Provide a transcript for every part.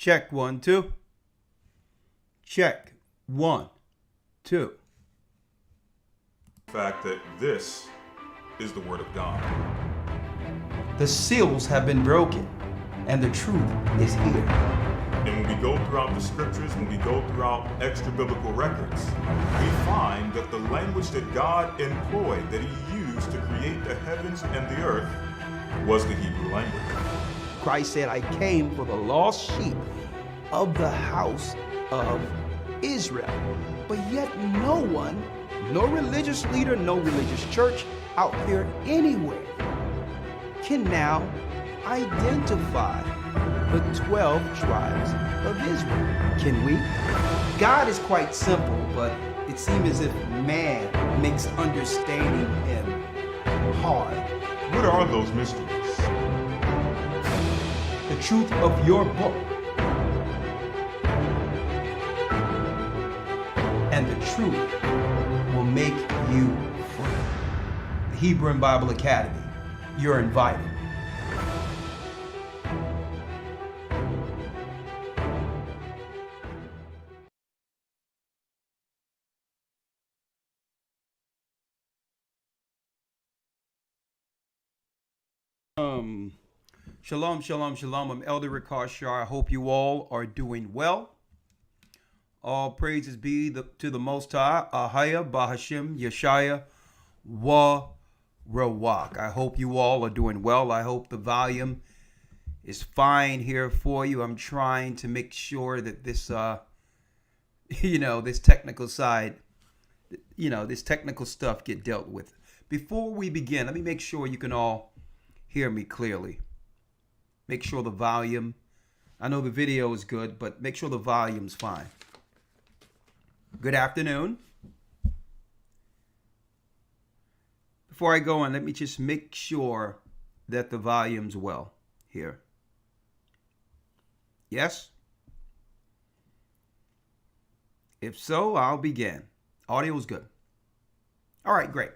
Check 1, 2. Check 1, 2. Fact that this is the word of God. The seals have been broken, and the truth is here. And when we go throughout the scriptures, when we go throughout extra biblical records, we find that the language that God employed, that he used to create the heavens and the earth, was the Hebrew language. Christ said, I came for the lost sheep of the house of Israel. But yet no one, no religious leader, no religious church out there anywhere can now identify the 12 tribes of Israel. Can we? God is quite simple, but it seems as if man makes understanding him hard. What are those mysteries? The truth of your book and the truth will make you free. The Hebrew and Bible Academy, you're invited. Shalom, shalom, shalom. I'm Elder Ricard Shar. I hope you all are doing well. All praises be to the Most High, Ahaya, Bahashim, Yeshaya, Wa, Rawak. I hope you all are doing well. I hope the volume is fine here for you. I'm trying to make sure that this, this technical side, this technical stuff get dealt with. Before we begin, let me make sure you can all hear me clearly. Make sure the volume, I know the video is good, but make sure the volume's fine. Good afternoon. Before I go on, let me just make sure that the volume's well here. Yes? If so, I'll begin. Audio's good. All right, great.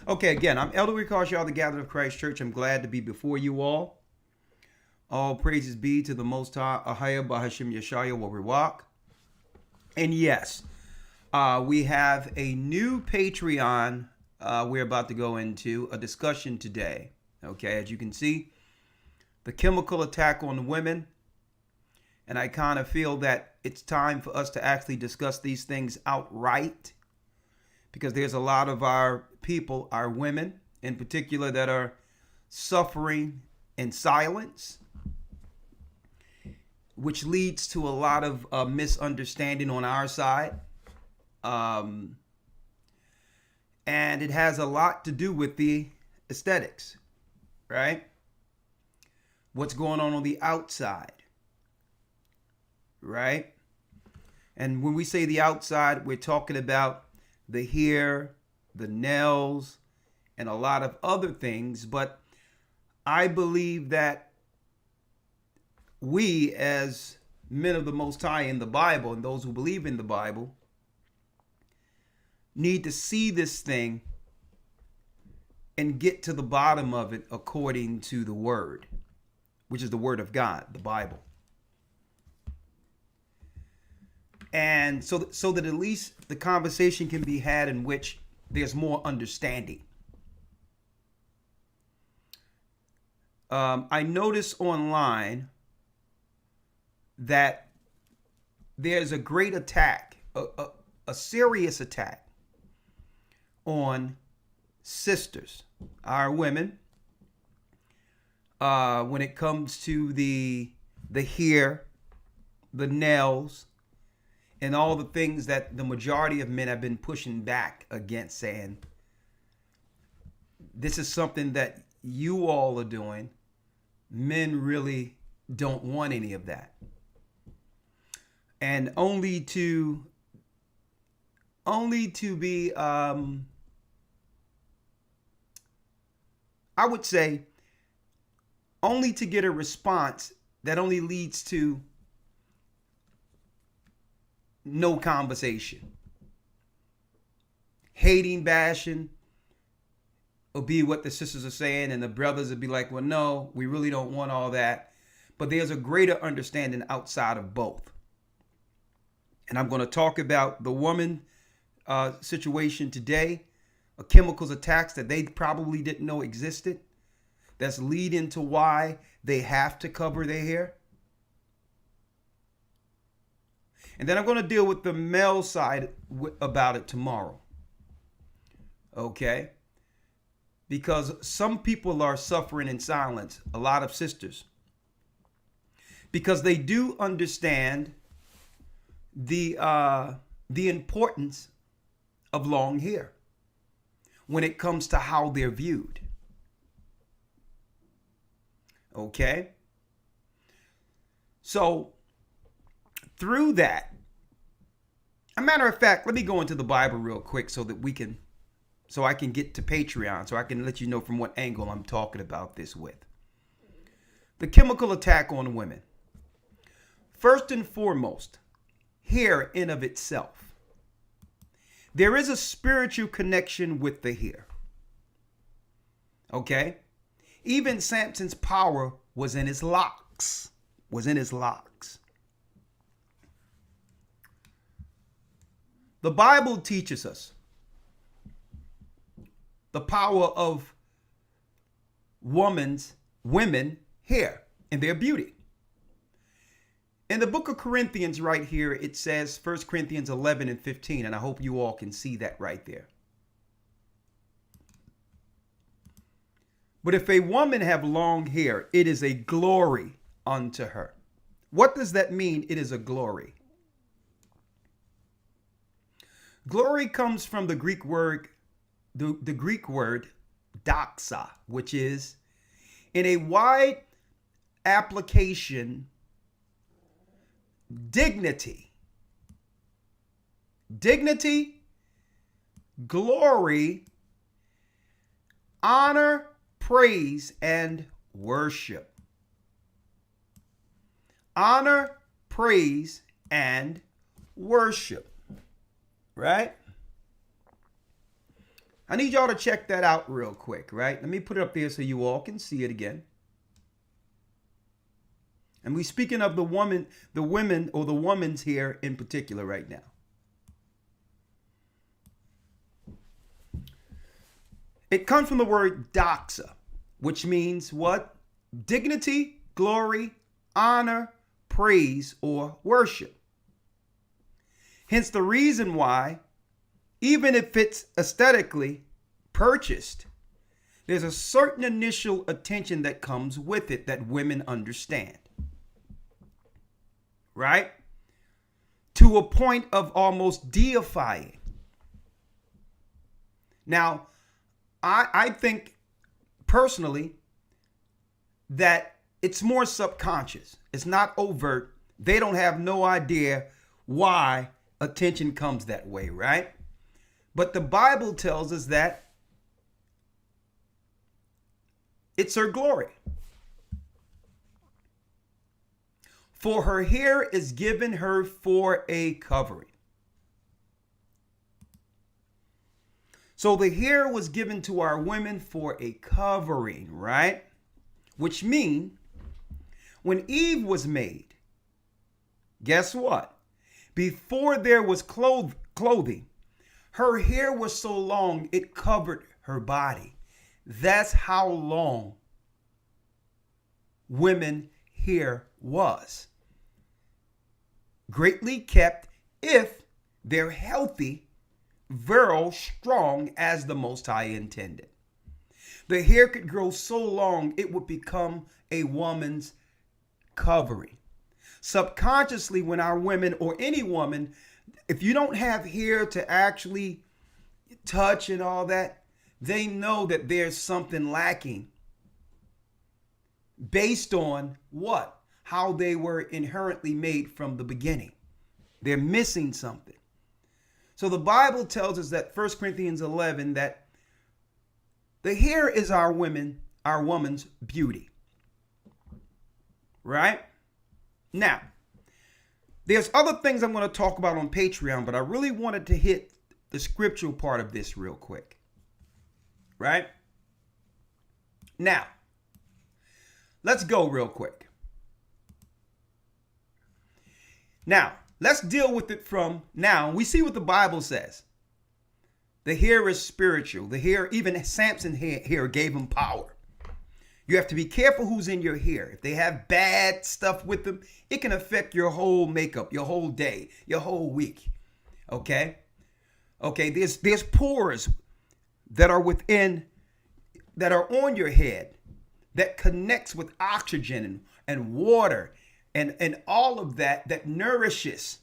Okay, again, I'm Elder Ricard Shar, the Gathered of Christ Church. I'm glad to be before you all. All praises be to the Most High, Ahaya, Bahashim, Yeshaya, Warawak. And yes, we have a new Patreon we're about to go into, a discussion today. Okay, as you can see, the chemical attack on women. And I kind of feel that it's time for us to actually discuss these things outright, because there's a lot of our people, our women in particular, that are suffering in silence, which leads to a lot of misunderstanding on our side. And it has a lot to do with the aesthetics, right? What's going on the outside, right? And when we say the outside, we're talking about the hair, the nails, and a lot of other things. But I believe that we, as men of the Most High in the Bible, and those who believe in the Bible, need to see this thing and get to the bottom of it according to the Word, which is the Word of God, the Bible. And so that at least the conversation can be had in which there's more understanding. I notice online that there's a great attack, a serious attack on sisters, our women, when it comes to the hair, the nails, and all the things that the majority of men have been pushing back against, saying this is something that you all are doing. Men really don't want any of that. And only to be, I would say, only to get a response that only leads to no conversation. Hating, bashing will be what the sisters are saying, and the brothers will be like, well, no, we really don't want all that. but there's a greater understanding outside of both. And I'm going to talk about the woman situation today, chemicals attacks that they probably didn't know existed, that's leading to why they have to cover their hair. And then I'm going to deal with the male side about it tomorrow. Okay? Because some people are suffering in silence, a lot of sisters, because they do understand the importance of long hair when it comes to how they're viewed. Okay? So, through that, a matter of fact, let me go into the Bible real quick so I can get to Patreon, so I can let you know from what angle I'm talking about this with. The chemical attack on women. First and foremost, hair in of itself. There is a spiritual connection with the hair. Okay? Even Samson's power was in his locks. The Bible teaches us the power of women hair and their beauty. In the book of Corinthians right here, it says 1 Corinthians 11 and 15, and I hope you all can see that right there. But if a woman have long hair, it is a glory unto her. What does that mean? It is a glory. Glory comes from the Greek word, the Greek word doxa, which is in a wide application, dignity, glory, honor, praise, and worship. Honor, praise, and worship. Right? I need y'all to check that out real quick, right? Let me put it up there so you all can see it again. And we're speaking of the women or the woman's here in particular right now. It comes from the word doxa, which means what? Dignity, glory, honor, praise, or worship. Hence the reason why, even if it's aesthetically purchased, there's a certain initial attention that comes with it that women understand. Right? To a point of almost deifying. Now, I think personally that it's more subconscious. It's not overt. They don't have no idea why attention comes that way, right? But the Bible tells us that it's her glory. For her hair is given her for a covering. So the hair was given to our women for a covering, right? Which means when Eve was made, guess what? Before there was clothing, her hair was so long it covered her body. That's how long women hair was. Greatly kept if they're healthy, virile, strong as the Most High intended. The hair could grow so long it would become a woman's covering. Subconsciously, when our women or any woman, if you don't have hair to actually touch and all that, they know that there's something lacking based on what? How they were inherently made from the beginning. They're missing something. So the Bible tells us that 1 Corinthians 11, that the hair is our woman's beauty. Right? Now, there's other things I'm going to talk about on Patreon, but I really wanted to hit the scriptural part of this real quick. Right? Now, let's go real quick. Now, let's deal with it from now. We see what the Bible says. The hair is spiritual. The hair, even Samson hair gave him power. You have to be careful who's in your hair. If they have bad stuff with them, it can affect your whole makeup, your whole day, your whole week. Okay? Okay, there's pores that are on your head that connects with oxygen and water and all of that nourishes.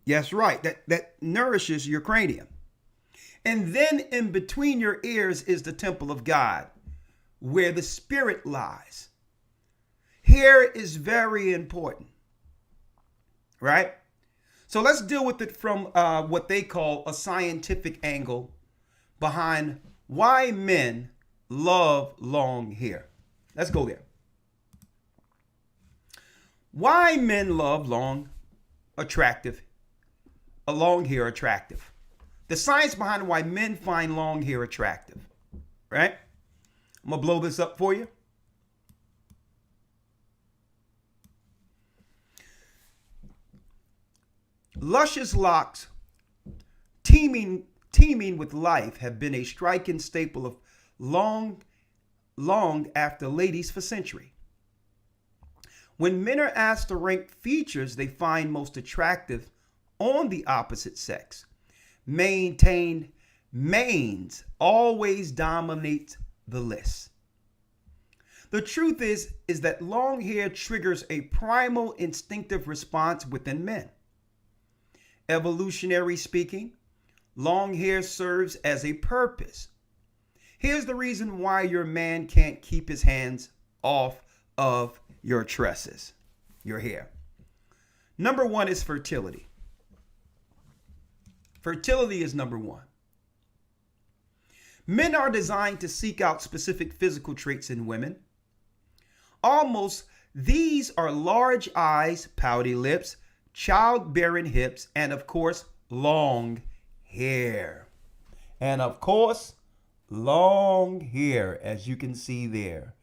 Yes, right. That nourishes your cranium. And then in between your ears is the temple of God, where the spirit lies. Hair is very important, right? So let's deal with it from what they call a scientific angle behind why men love long hair. Let's go there. Why men love long hair attractive. The science behind why men find long hair attractive, right? I'm going to blow this up for you. Luscious locks teeming with life have been a striking staple of long after ladies for centuries. When men are asked to rank features they find most attractive on the opposite sex, manes always dominate the list. The truth is that long hair triggers a primal instinctive response within men. Evolutionary speaking, long hair serves as a purpose. Here's the reason why your man can't keep his hands off of your tresses, your hair. Number one is fertility. Fertility is number one. Men are designed to seek out specific physical traits in women. These are large eyes, pouty lips, childbearing hips, and of course, long hair. And of course, long hair, as you can see there.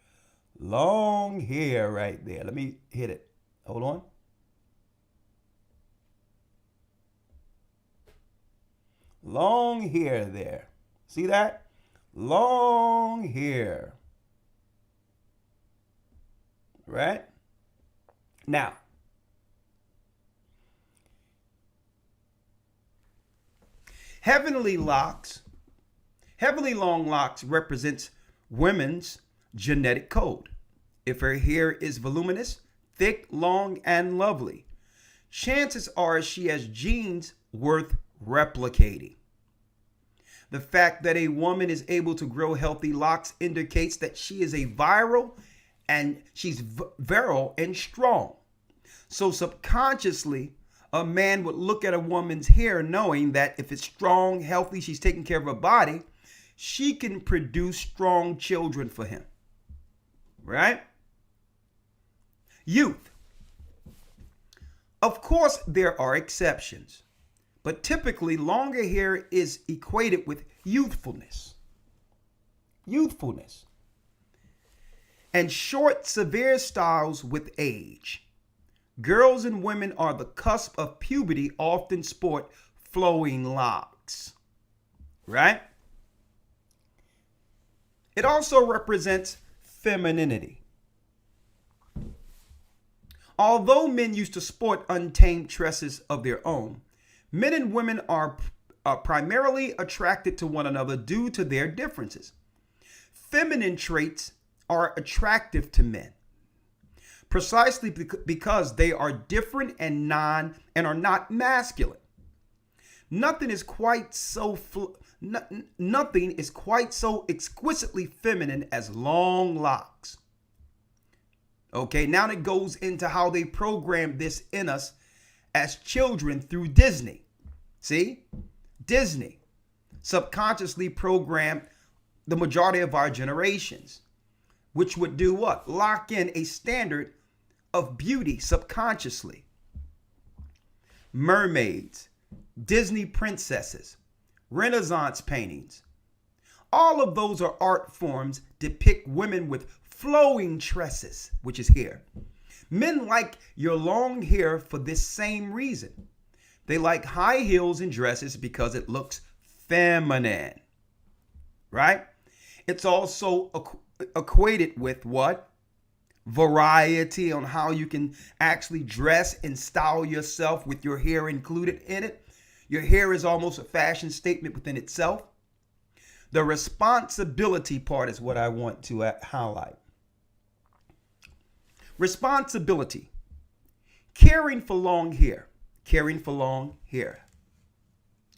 Long hair right there. Let me hit it. Hold on. Long hair there. See that? Long hair. Right? Now, heavenly long locks represents women's genetic code. If her hair is voluminous, thick, long, and lovely, chances are she has genes worth replicating. The fact that a woman is able to grow healthy locks indicates that she is virile and strong. So subconsciously, a man would look at a woman's hair knowing that if it's strong, healthy, she's taking care of her body, she can produce strong children for him. Right? Youth. Of course, there are exceptions, but typically longer hair is equated with youthfulness. And short, severe styles with age. Girls and women on the cusp of puberty often sport flowing locks. Right? It also represents femininity. Although men used to sport untamed tresses of their own, men and women are primarily attracted to one another due to their differences. Feminine traits are attractive to men precisely because they are different and are not masculine. Nothing is quite so exquisitely feminine as long locks. Okay, now it goes into how they programmed this in us as children through Disney. See? Disney subconsciously programmed the majority of our generations, which would do what? Lock in a standard of beauty subconsciously. Mermaids, Disney princesses, Renaissance paintings. All of those are art forms depict women with flowing tresses, which is hair. Men like your long hair for this same reason. They like high heels and dresses because it looks feminine, right? It's also equated with what? Variety on how you can actually dress and style yourself with your hair included in it. Your hair is almost a fashion statement within itself. The responsibility part is what I want to highlight. Responsibility. Caring for long hair. Caring for long hair.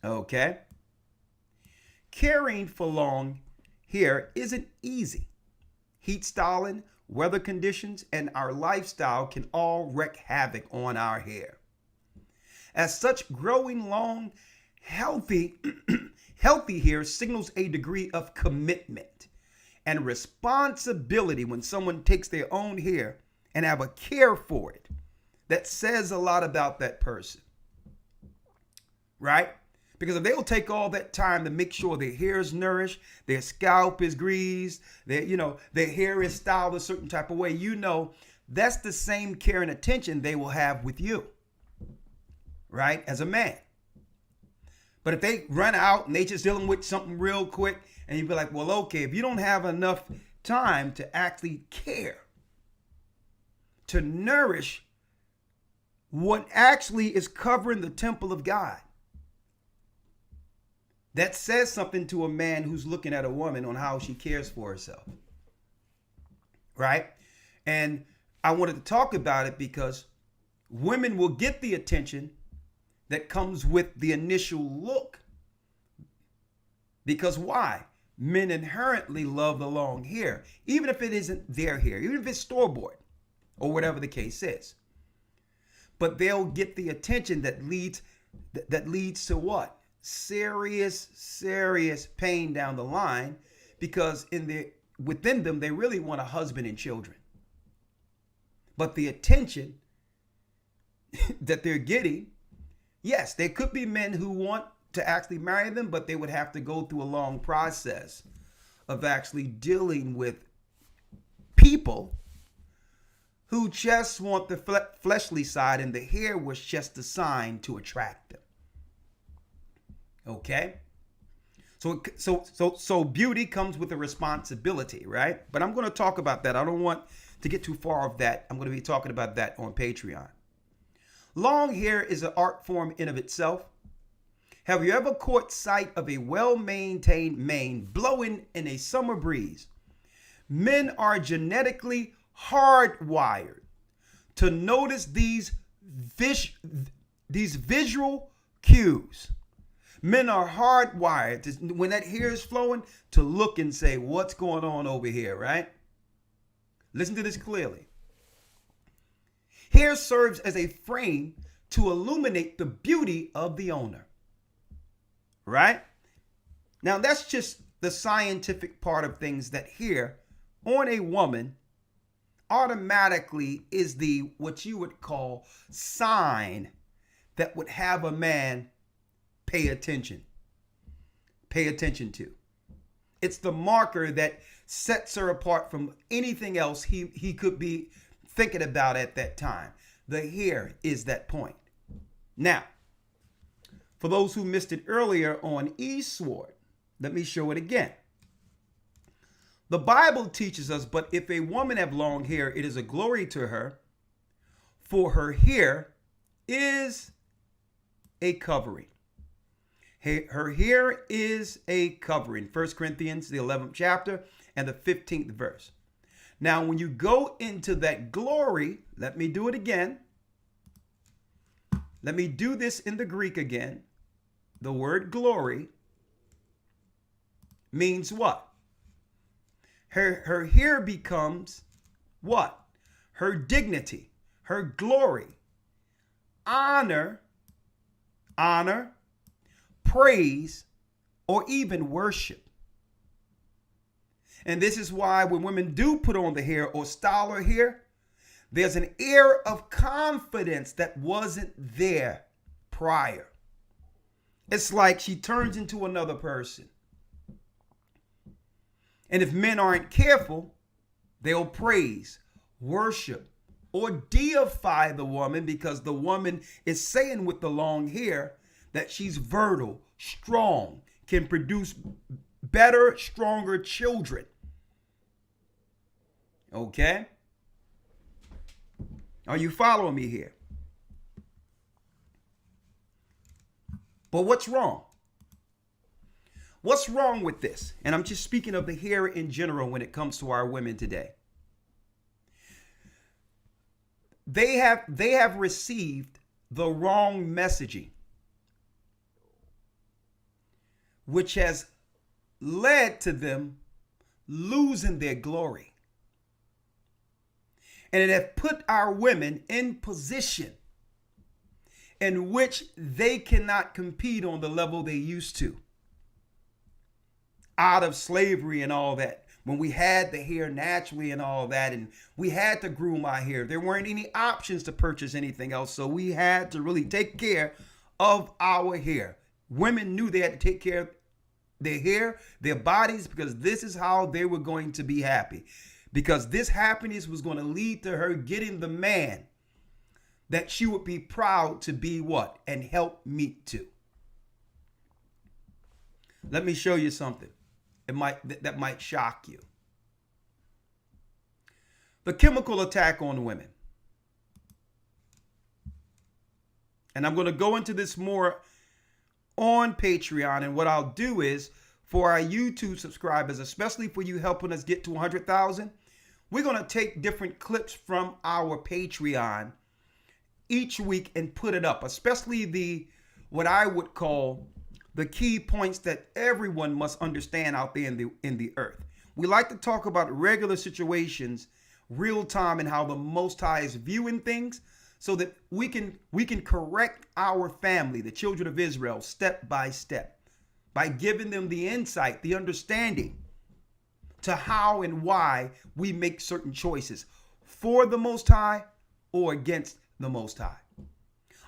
Okay? Caring for long hair isn't easy. Heat styling, weather conditions, and our lifestyle can all wreak havoc on our hair. As such, growing long, healthy hair signals a degree of commitment and responsibility when someone takes their own hair and have a care for it. That says a lot about that person, right? Because if they'll take all that time to make sure their hair is nourished, their scalp is greased, their hair is styled a certain type of way, that's the same care and attention they will have with you, right? As a man. But if they run out and they just dealing with something real quick, and you'd be like, well, okay, if you don't have enough time to actually care, to nourish what actually is covering the temple of God, that says something to a man who's looking at a woman on how she cares for herself, right? And I wanted to talk about it because women will get the attention that comes with the initial look. Because why? Men inherently love the long hair, even if it isn't their hair, even if it's store-bought or whatever the case is. But they'll get the attention that leads to what? Serious pain down the line, because within them they really want a husband and children. But the attention that they're getting, yes, there could be men who want to actually marry them, but they would have to go through a long process of actually dealing with people who just want the fleshly side, and the hair was just designed to attract them. Okay? So beauty comes with a responsibility, right? But I'm going to talk about that. I don't want to get too far off that. I'm going to be talking about that on Patreon. Long hair is an art form in of itself. Have you ever caught sight of a well-maintained mane blowing in a summer breeze? Men are genetically hardwired to notice these visual cues. Men are hardwired when that hair is flowing to look and say, what's going on over here, right? Listen to this clearly. Hair serves as a frame to illuminate the beauty of the owner, right? Now, that's just the scientific part of things, that hair on a woman automatically is what you would call sign that would have a man pay attention to. It's the marker that sets her apart from anything else he could be thinking about at that time. The hair is that point. Now, for those who missed it earlier on eSword, let me show it again. The Bible teaches us, but if a woman have long hair, it is a glory to her, for her hair is a covering. Her hair is a covering. 1 Corinthians, the 11th chapter and the 15th verse. Now, when you go into that glory, let me do it again. Let me do this in the Greek again. The word glory means what? Her hair becomes what? Her dignity, her glory, honor, praise, or even worship. And this is why when women do put on the hair or style her hair, there's an air of confidence that wasn't there prior. It's like she turns into another person. And if men aren't careful, they'll praise, worship, or deify the woman because the woman is saying with the long hair that she's fertile, strong, can produce better, stronger children. Okay? Are you following me here? But what's wrong? What's wrong with this? And I'm just speaking of the hair in general when it comes to our women today. They have received the wrong messaging, which has led to them losing their glory. And it has put our women in position in which they cannot compete on the level they used to. Out of slavery and all that. When we had the hair naturally and all that, and we had to groom our hair, there weren't any options to purchase anything else. So we had to really take care of our hair. Women knew they had to take care of their hair, their bodies, because this is how they were going to be happy. Because this happiness was going to lead to her getting the man that she would be proud to be what? And help meet to. Let me show you something. That might shock you. The chemical attack on women. And I'm going to go into this more on Patreon. And what I'll do is for our YouTube subscribers, especially for you helping us get to 100,000, we're going to take different clips from our Patreon each week and put it up, especially what I would call the key points that everyone must understand out there in the earth. We like to talk about regular situations, real time, and how the Most High is viewing things so that we can correct our family, the children of Israel, step by step, by giving them the insight, the understanding to how and why we make certain choices for the Most High or against the Most High.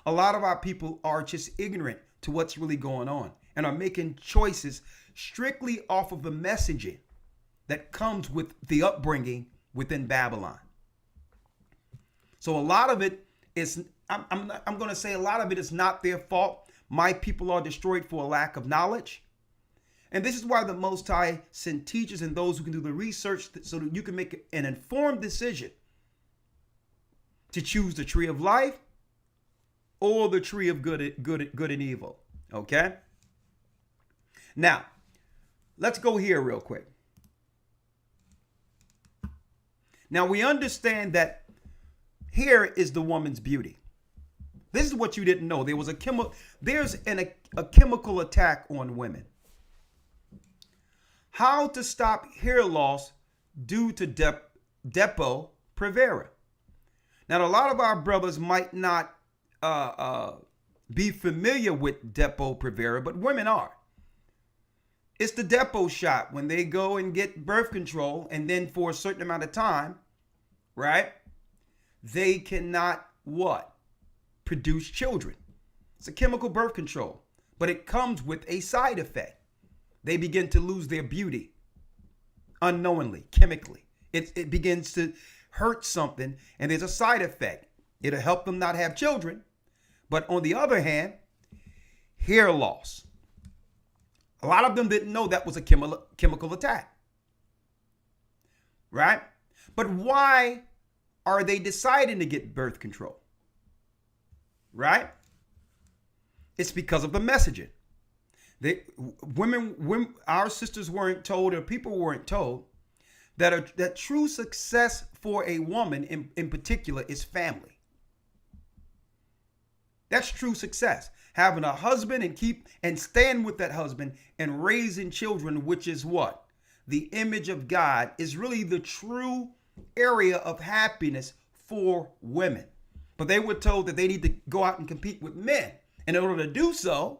A lot of our people are just ignorant to what's really going on and are making choices strictly off of the messaging that comes with the upbringing within Babylon. So a lot of it is, I'm going to say a lot of it is not their fault. My people are destroyed for a lack of knowledge. And this is why the Most High sent teachers and those who can do the research so that you can make an informed decision to choose the tree of life or the tree of good and evil. Okay? Now, let's go here real quick. Now, we understand that hair is the woman's beauty. This is what you didn't know. There's a chemical attack on women. How to stop hair loss due to Depo-Provera. Now, a lot of our brothers might not be familiar with Depo-Provera, but women are. It's the Depo shot when they go and get birth control, and then for a certain amount of time, right, they cannot what? Produce children. It's a chemical birth control, but it comes with a side effect. They begin to lose their beauty unknowingly, chemically. It begins to hurt something, and there's a side effect. It'll help them not have children. But on the other hand, hair loss. A lot of them didn't know that was a chemical attack. Right? But why are they deciding to get birth control? Right? It's because of the messaging. Women, our sisters weren't told, or people weren't told, that true success for a woman in particular is family. That's true success. Having a husband and stand with that husband and raising children, which is what? The image of God is really the true area of happiness for women. But they were told that they need to go out and compete with men. And in order to do so,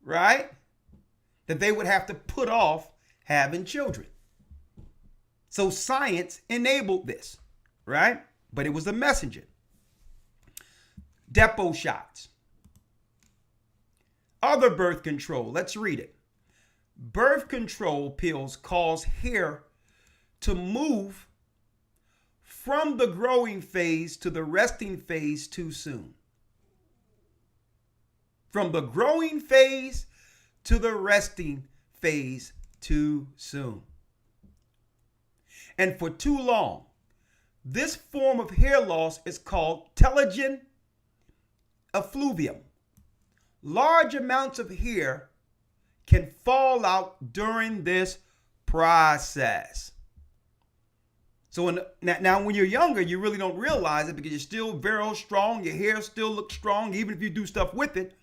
right, that they would have to put off having children. So science enabled this, right? But it was the messenger. Depo shots. Other birth control. Let's read it. Birth control pills cause hair to move from the growing phase to the resting phase too soon. From the growing phase to the resting phase too soon. And for too long, this form of hair loss is called telogen effluvium. Large amounts of hair can fall out during this process. So now when you're younger, you really don't realize it because you're still very strong. Your hair still looks strong, even if you do stuff with it.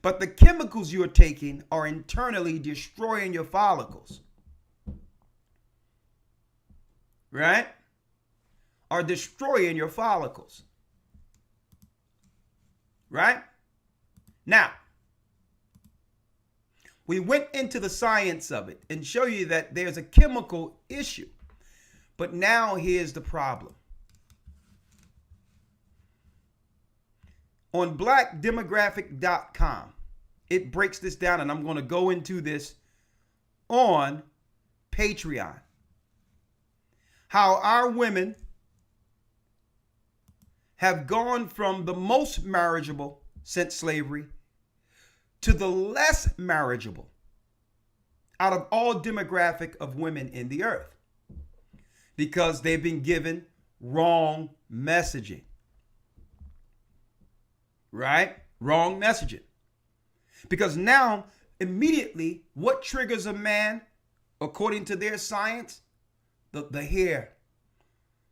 But the chemicals you're taking are internally destroying your follicles. Right? Are destroying your follicles. Right? Now, we went into the science of it and show you that there's a chemical issue. But now here's the problem. On blackdemographic.com, it breaks this down, and I'm going to go into this on Patreon. How our women have gone from the most marriageable since slavery to the less marriageable out of all demographic of women in the earth, because they've been given wrong messaging. Right? Wrong messaging. Because now, immediately, what triggers a man, according to their science? The hair.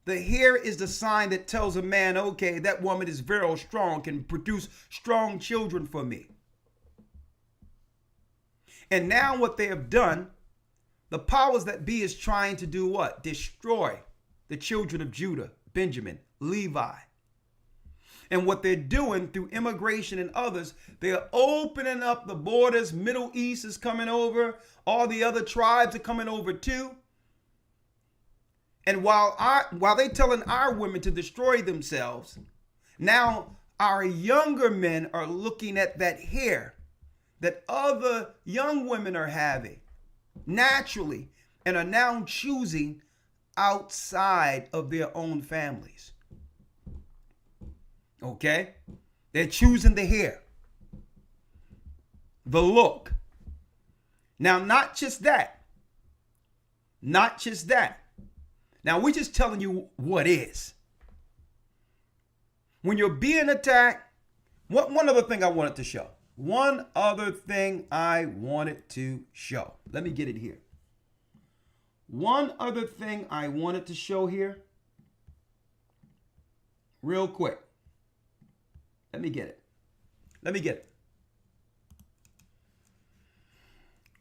The hair is the sign that tells a man, okay, that woman is very strong, can produce strong children for me. And now what they have done, the powers that be is trying to do what? Destroy the children of Judah, Benjamin, Levi. And what they're doing through immigration and others, they're opening up the borders. Middle East is coming over. All the other tribes are coming over too. And while they're telling our women to destroy themselves, now our younger men are looking at that hair that other young women are having naturally and are now choosing outside of their own families. Okay? They're choosing the hair, the look. Now, not just that. Not just that. Now, we're just telling you what is. When you're being attacked, one other thing I wanted to show. One other thing I wanted to show. Let me get it here. One other thing I wanted to show here. Real quick. Let me get it. Let me get it.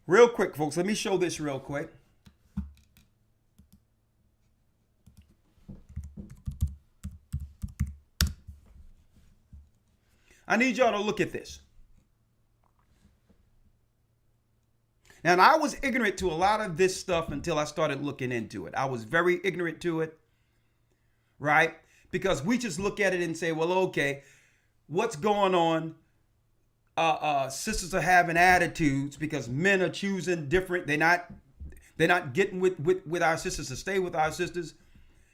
Real quick, folks. Let me show this real quick. I need y'all to look at this. Now, I was ignorant to a lot of this stuff until I started looking into it. I was very ignorant to it, right? Because we just look at it and say, well, okay, what's going on? Sisters are having attitudes because men are choosing different. They're not getting with our sisters to stay with our sisters,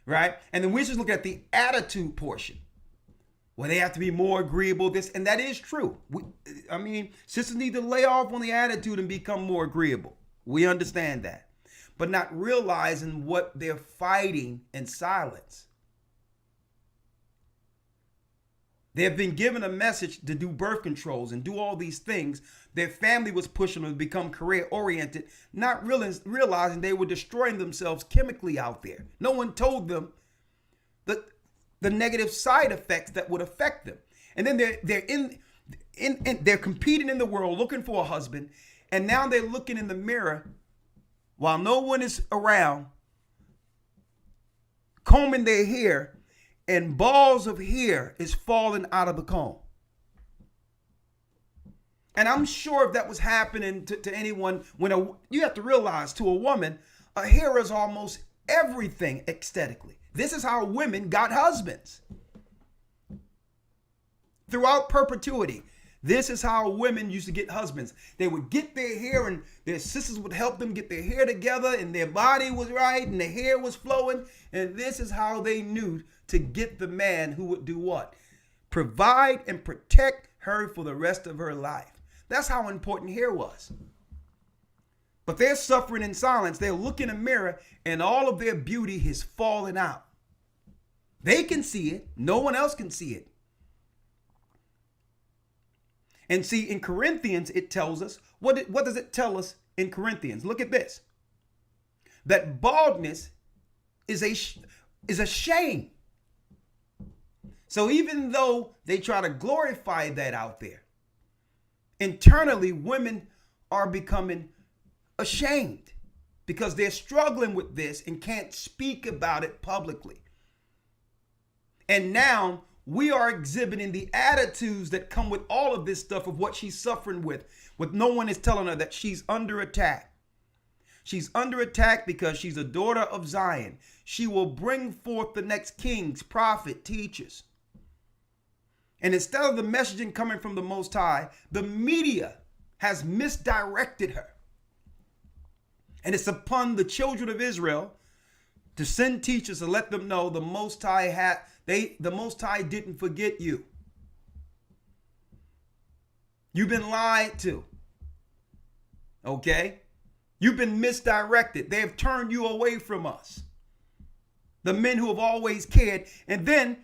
right? And then we just look at the attitude portion, where they have to be more agreeable, this, and that is true. Sisters need to lay off on the attitude and become more agreeable. We understand that. But not realizing what they're fighting in silence. They have been given a message to do birth controls and do all these things. Their family was pushing them to become career-oriented, not realizing they were destroying themselves chemically out there. No one told them that the negative side effects that would affect them. And then they're competing in the world looking for a husband, and now they're looking in the mirror while no one is around, combing their hair, and balls of hair is falling out of the comb. And I'm sure if that was happening to anyone, you have to realize, to a woman, a hair is almost everything aesthetically. This is how women got husbands. Throughout perpetuity, This is how women used to get husbands. They would get their hair and their sisters would help them get their hair together and their body was right and their hair was flowing. And this is how they knew to get the man who would do what? Provide and protect her for the rest of her life. That's how important hair was. But they're suffering in silence. They'll look in a mirror and all of their beauty has fallen out. They can see it. No one else can see it. And see, in Corinthians, it tells us, what does it tell us in Corinthians? Look at this. That baldness is a shame. So even though they try to glorify that out there, internally, women are becoming ashamed because they're struggling with this and can't speak about it publicly. And now we are exhibiting the attitudes that come with all of this stuff of what she's suffering with no one is telling her that she's under attack. She's under attack because she's a daughter of Zion. She will bring forth the next kings, prophet, teachers. And instead of the messaging coming from the Most High, the media has misdirected her. And it's upon the children of Israel to send teachers to let them know the Most High the Most High didn't forget you. You've been lied to. Okay? You've been misdirected. They have turned you away from us. The men who have always cared. And then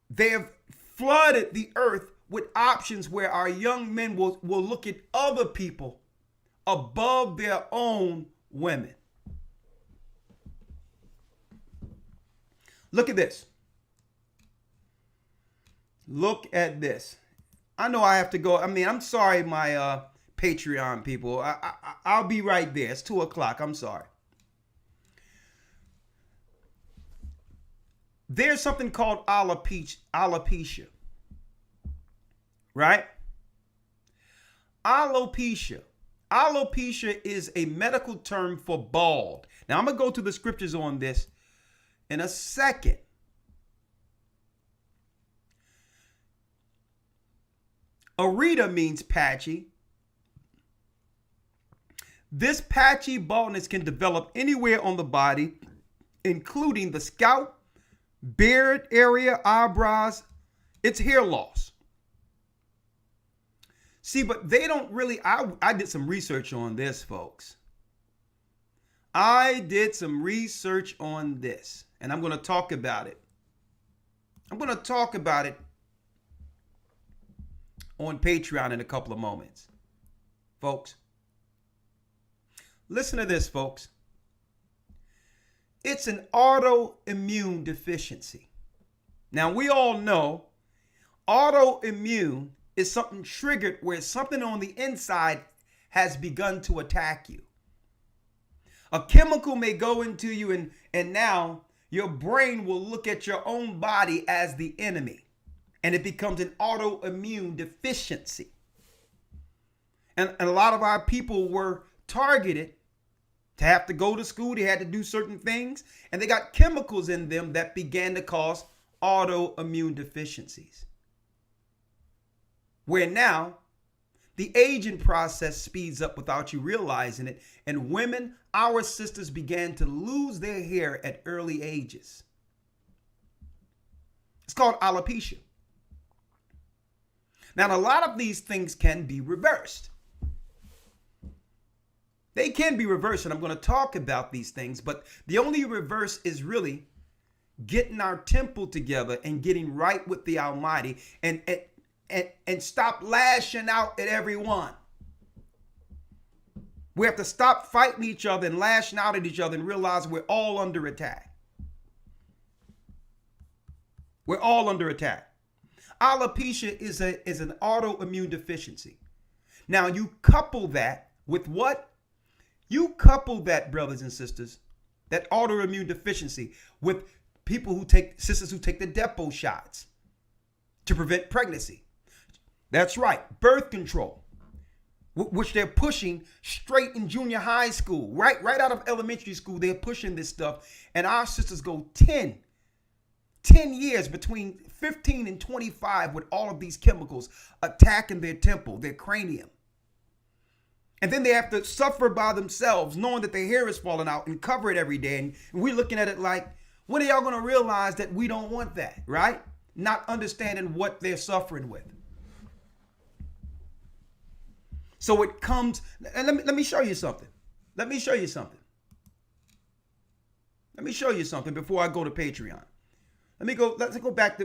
they have flooded the earth with options where our young men will look at other people above their own women. Look at this. Look at this. I know I have to go. I mean, I'm sorry, my Patreon people. I'll be right there. It's 2:00. I'm sorry. There's something called alopecia. Right? Alopecia. Alopecia is a medical term for bald. Now, I'm going to go to the scriptures on this in a second. Areta means patchy. This patchy baldness can develop anywhere on the body, including the scalp, beard area, eyebrows. It's hair loss. See, but they don't really, I did some research on this, folks. I did some research on this, and I'm going to talk about it. I'm going to talk about it on Patreon in a couple of moments. Folks, listen to this, folks. It's an autoimmune deficiency. Now, we all know autoimmune is something triggered where something on the inside has begun to attack you. A chemical may go into you and now your brain will look at your own body as the enemy. And it becomes an autoimmune deficiency. And a lot of our people were targeted to have to go to school. They had to do certain things. And they got chemicals in them that began to cause autoimmune deficiencies. Where now the aging process speeds up without you realizing it. And women, our sisters, began to lose their hair at early ages. It's called alopecia. Now, a lot of these things can be reversed. They can be reversed, and I'm going to talk about these things, but the only reverse is really getting our temple together and getting right with the Almighty and stop lashing out at everyone. We have to stop fighting each other and lashing out at each other and realize we're all under attack. We're all under attack. Alopecia is an autoimmune deficiency. Now, you couple that with what? You couple that, brothers and sisters, that autoimmune deficiency with sisters who take the Depo shots to prevent pregnancy. That's right, birth control, which they're pushing straight in junior high school, right out of elementary school. They're pushing this stuff, and our sisters go 10 10 years, between 15 and 25, with all of these chemicals attacking their temple, their cranium. And then they have to suffer by themselves, knowing that their hair is falling out, and cover it every day. And we're looking at it like, when are y'all going to realize that we don't want that, right? Not understanding what they're suffering with. So it comes, and let me show you something. Let me show you something. Let me show you something before I go to Patreon. Let's go back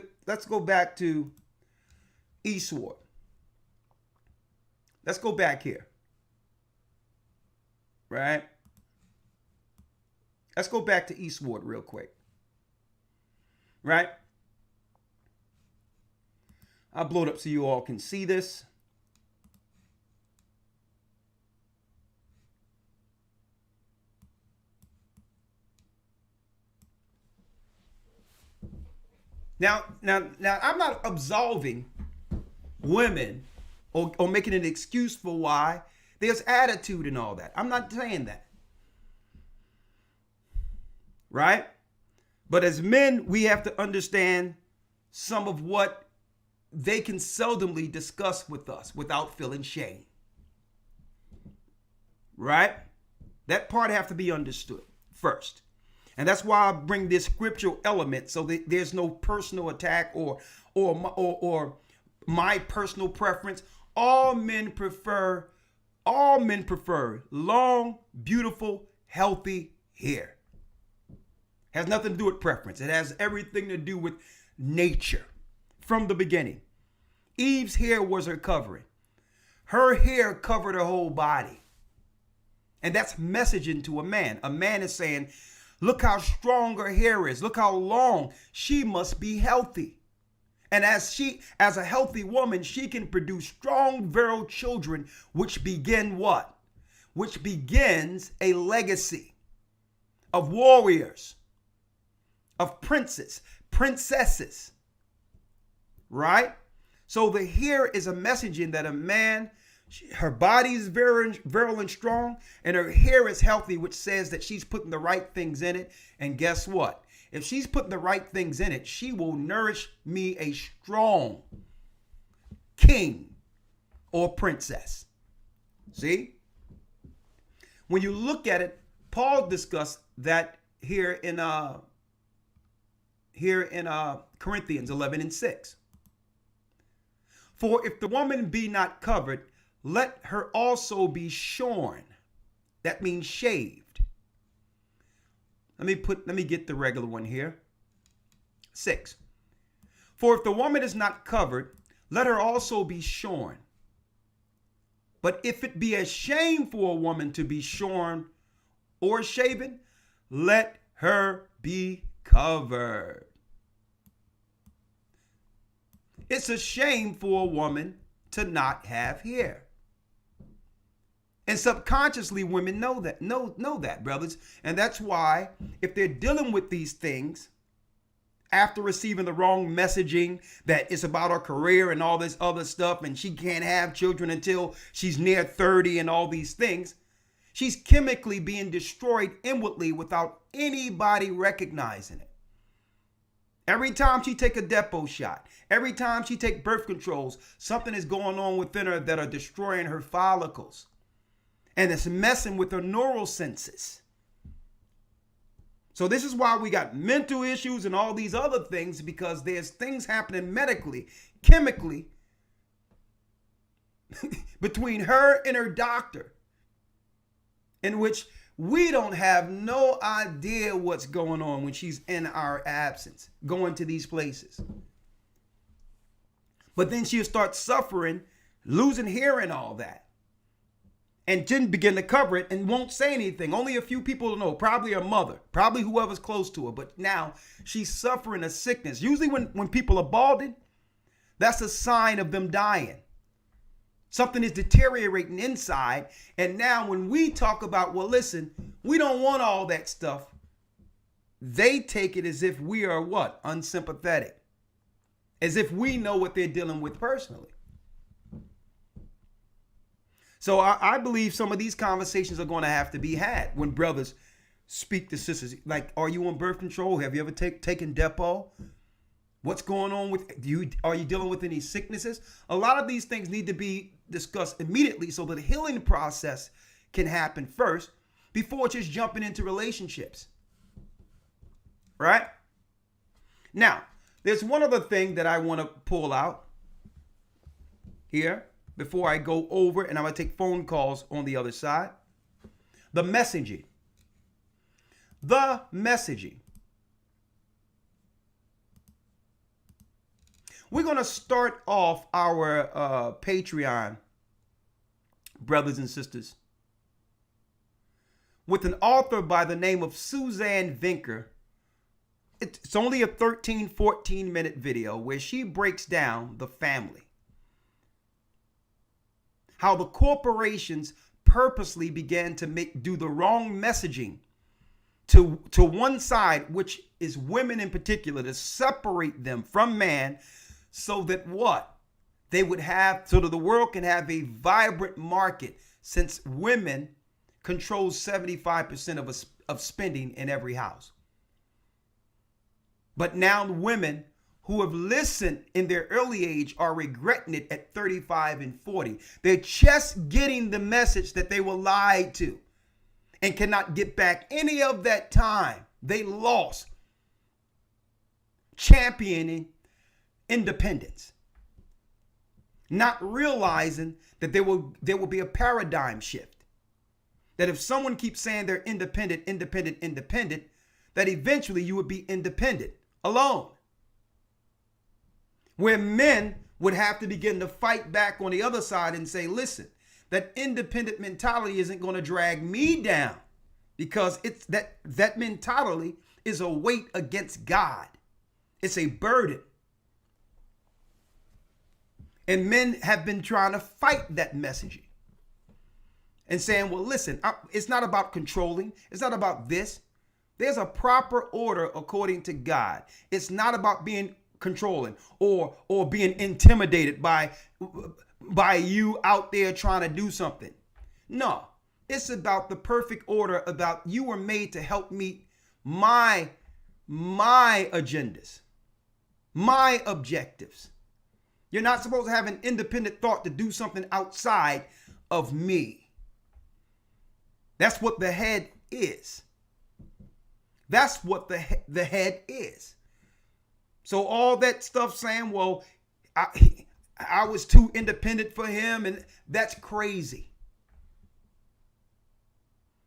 to eSword. Let's go back here. Right? Let's go back to eSword real quick. Right? I'll blow it up so you all can see this. Now, I'm not absolving women or making an excuse for why there's attitude and all that. I'm not saying that. Right? But as men, we have to understand some of what they can seldomly discuss with us without feeling shame. Right? That part have to be understood first. And that's why I bring this scriptural element, so that there's no personal attack or my personal preference. All men prefer long, beautiful, healthy hair. Has nothing to do with preference. It has everything to do with nature from the beginning. Eve's hair was her covering. Her hair covered her whole body. And that's messaging to a man. A man is saying, look how strong her hair is. Look how long. She must be healthy. And as a healthy woman, she can produce strong, virile children, which begin what? Which begins a legacy of warriors, of princesses, right? So the hair is a messaging that a man, her body is virile and strong, and her hair is healthy, which says that she's putting the right things in it. And guess what? If she's putting the right things in it, she will nourish me a strong king or princess. See? When you look at it, Paul discussed that here in Corinthians 11:6. For if the woman be not covered, let her also be shorn. That means shaved. Let me get the regular one here. 6. For if the woman is not covered, let her also be shorn. But if it be a shame for a woman to be shorn or shaven, let her be covered. It's a shame for a woman to not have hair. And subconsciously, women know that, brothers. And that's why, if they're dealing with these things, after receiving the wrong messaging that it's about her career and all this other stuff, and she can't have children until she's near 30 and all these things, she's chemically being destroyed inwardly without anybody recognizing it. Every time she take a Depo shot, every time she take birth controls, something is going on within her that are destroying her follicles. And it's messing with her neural senses. So this is why we got mental issues and all these other things, because there's things happening medically, chemically, between her and her doctor, in which we don't have no idea what's going on when she's in our absence, going to these places. But then she'll start suffering, losing hair and all that. And then begin to cover it and won't say anything. Only a few people know, probably her mother, probably whoever's close to her. But now she's suffering a sickness. Usually when people are balding, that's a sign of them dying. Something is deteriorating inside. And now when we talk about, well, listen, we don't want all that stuff, they take it as if we are what? Unsympathetic. As if we know what they're dealing with personally. So I believe some of these conversations are going to have to be had when brothers speak to sisters. Like, are you on birth control? Have you ever taken Depo? What's going on with you? Are you dealing with any sicknesses? A lot of these things need to be discussed immediately so that the healing process can happen first before just jumping into relationships. Right? Now, there's one other thing that I want to pull out here before I go over, and I'm going to take phone calls on the other side. The messaging. The messaging. We're going to start off our Patreon, brothers and sisters, with an author by the name of Suzanne Vinker. It's only a 13, 14-minute video where she breaks down the family. How the corporations purposely began to do the wrong messaging to one side, which is women in particular, to separate them from man, so that what? They would have, so that the world can have a vibrant market, since women control 75% of spending in every house. But now the women who have listened in their early age are regretting it at 35 and 40. They're just getting the message that they were lied to and cannot get back any of that time they lost championing independence, not realizing that there will be a paradigm shift. That if someone keeps saying they're independent, that eventually you would be independent alone. Where men would have to begin to fight back on the other side and say, listen, that independent mentality isn't going to drag me down, because it's that mentality is a weight against God. It's a burden. And men have been trying to fight that messaging and saying, well, listen, it's not about controlling. It's not about this. There's a proper order according to God. It's not about being controlling or being intimidated by you out there trying to do something. No, it's about the perfect order, about you were made to help meet my agendas, my objectives. You're not supposed to have an independent thought to do something outside of me. That's what the head is. That's what the head is. So all that stuff saying, well, I was too independent for him, and that's crazy.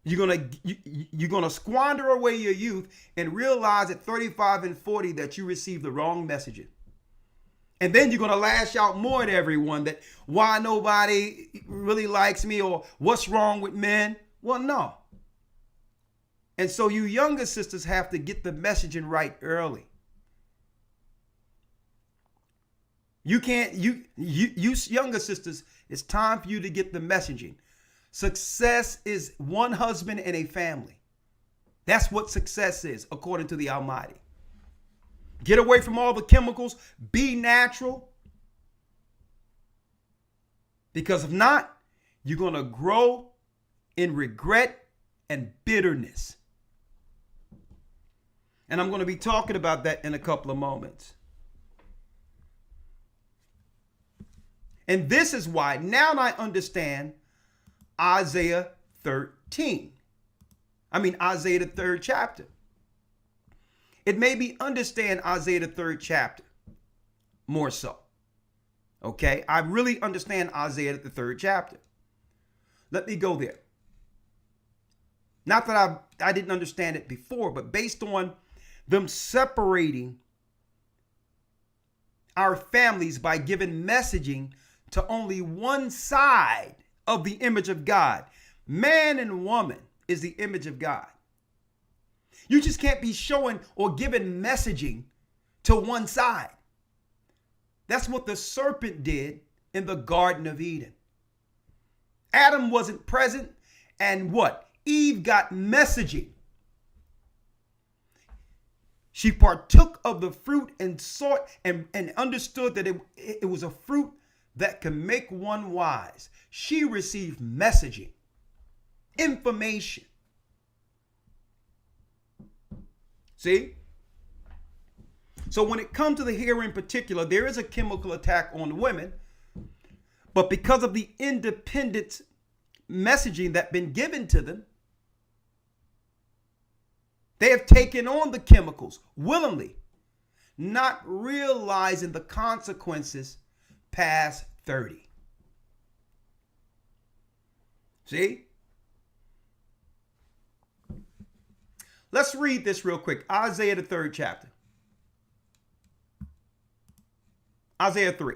You're gonna squander away your youth and realize at 35 and 40 that you received the wrong messaging. And then you're going to lash out more at everyone that why nobody really likes me or what's wrong with men. Well, no. And so you younger sisters have to get the messaging right early. You can't, you younger sisters, it's time for you to get the messaging. Success is one husband and a family. That's what success is, according to the Almighty. Get away from all the chemicals. Be natural. Because if not, you're going to grow in regret and bitterness. And I'm going to be talking about that in a couple of moments. And this is why now I understand Isaiah 13. Isaiah the 3rd chapter. It made me understand Isaiah the 3rd chapter more so. Okay, I really understand Isaiah the 3rd chapter. Let me go there. Not that I didn't understand it before, but based on them separating our families by giving messaging to only one side of the image of God. Man and woman is the image of God. You just can't be showing or giving messaging to one side. That's what the serpent did in the Garden of Eden. Adam wasn't present, and what? Eve got messaging. She partook of the fruit and sought and understood that it was a fruit that can make one wise. She received messaging, information. See? So when it comes to the hair in particular, there is a chemical attack on women, but because of the independent messaging that's been given to them, they have taken on the chemicals willingly, not realizing the consequences past 30. See? Let's read this real quick. Isaiah, the 3rd chapter. Isaiah 3.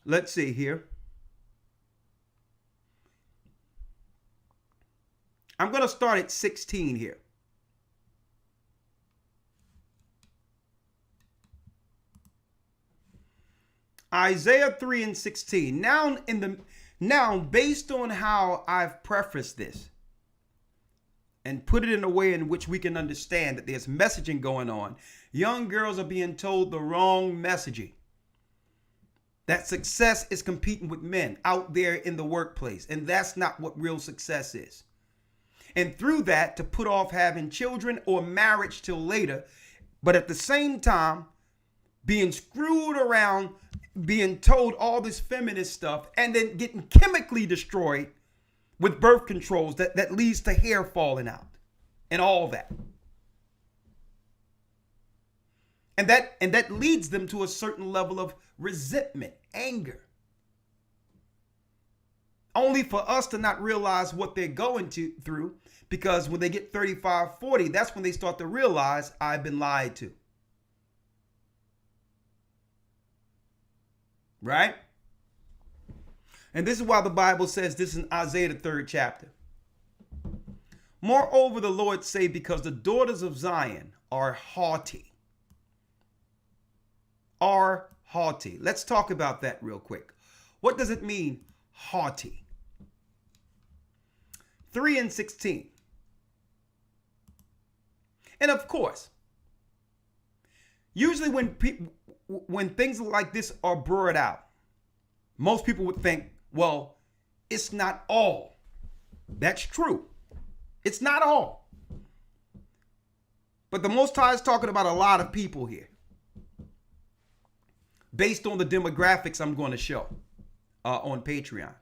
Let's see here. I'm going to start at 16 here. Isaiah 3 and 16. Now, based on how I've prefaced this and put it in a way in which we can understand that there's messaging going on, young girls are being told the wrong messaging. That success is competing with men out there in the workplace, and that's not what real success is. And through that, to put off having children or marriage till later, but at the same time, being screwed around, being told all this feminist stuff, and then getting chemically destroyed with birth controls that leads to hair falling out and all that. And that leads them to a certain level of resentment, anger. Only for us to not realize what they're going through, because when they get 35, 40, that's when they start to realize I've been lied to. Right? And this is why the Bible says this in Isaiah, the 3rd chapter. Moreover, the Lord say, because the daughters of Zion are haughty. Are haughty. Let's talk about that real quick. What does it mean, haughty? 3 and 16. And of course, usually when things like this are brought out, most people would think, well, it's not all. That's true. It's not all. But the Most High is talking about a lot of people here, based on the demographics I'm going to show on Patreon.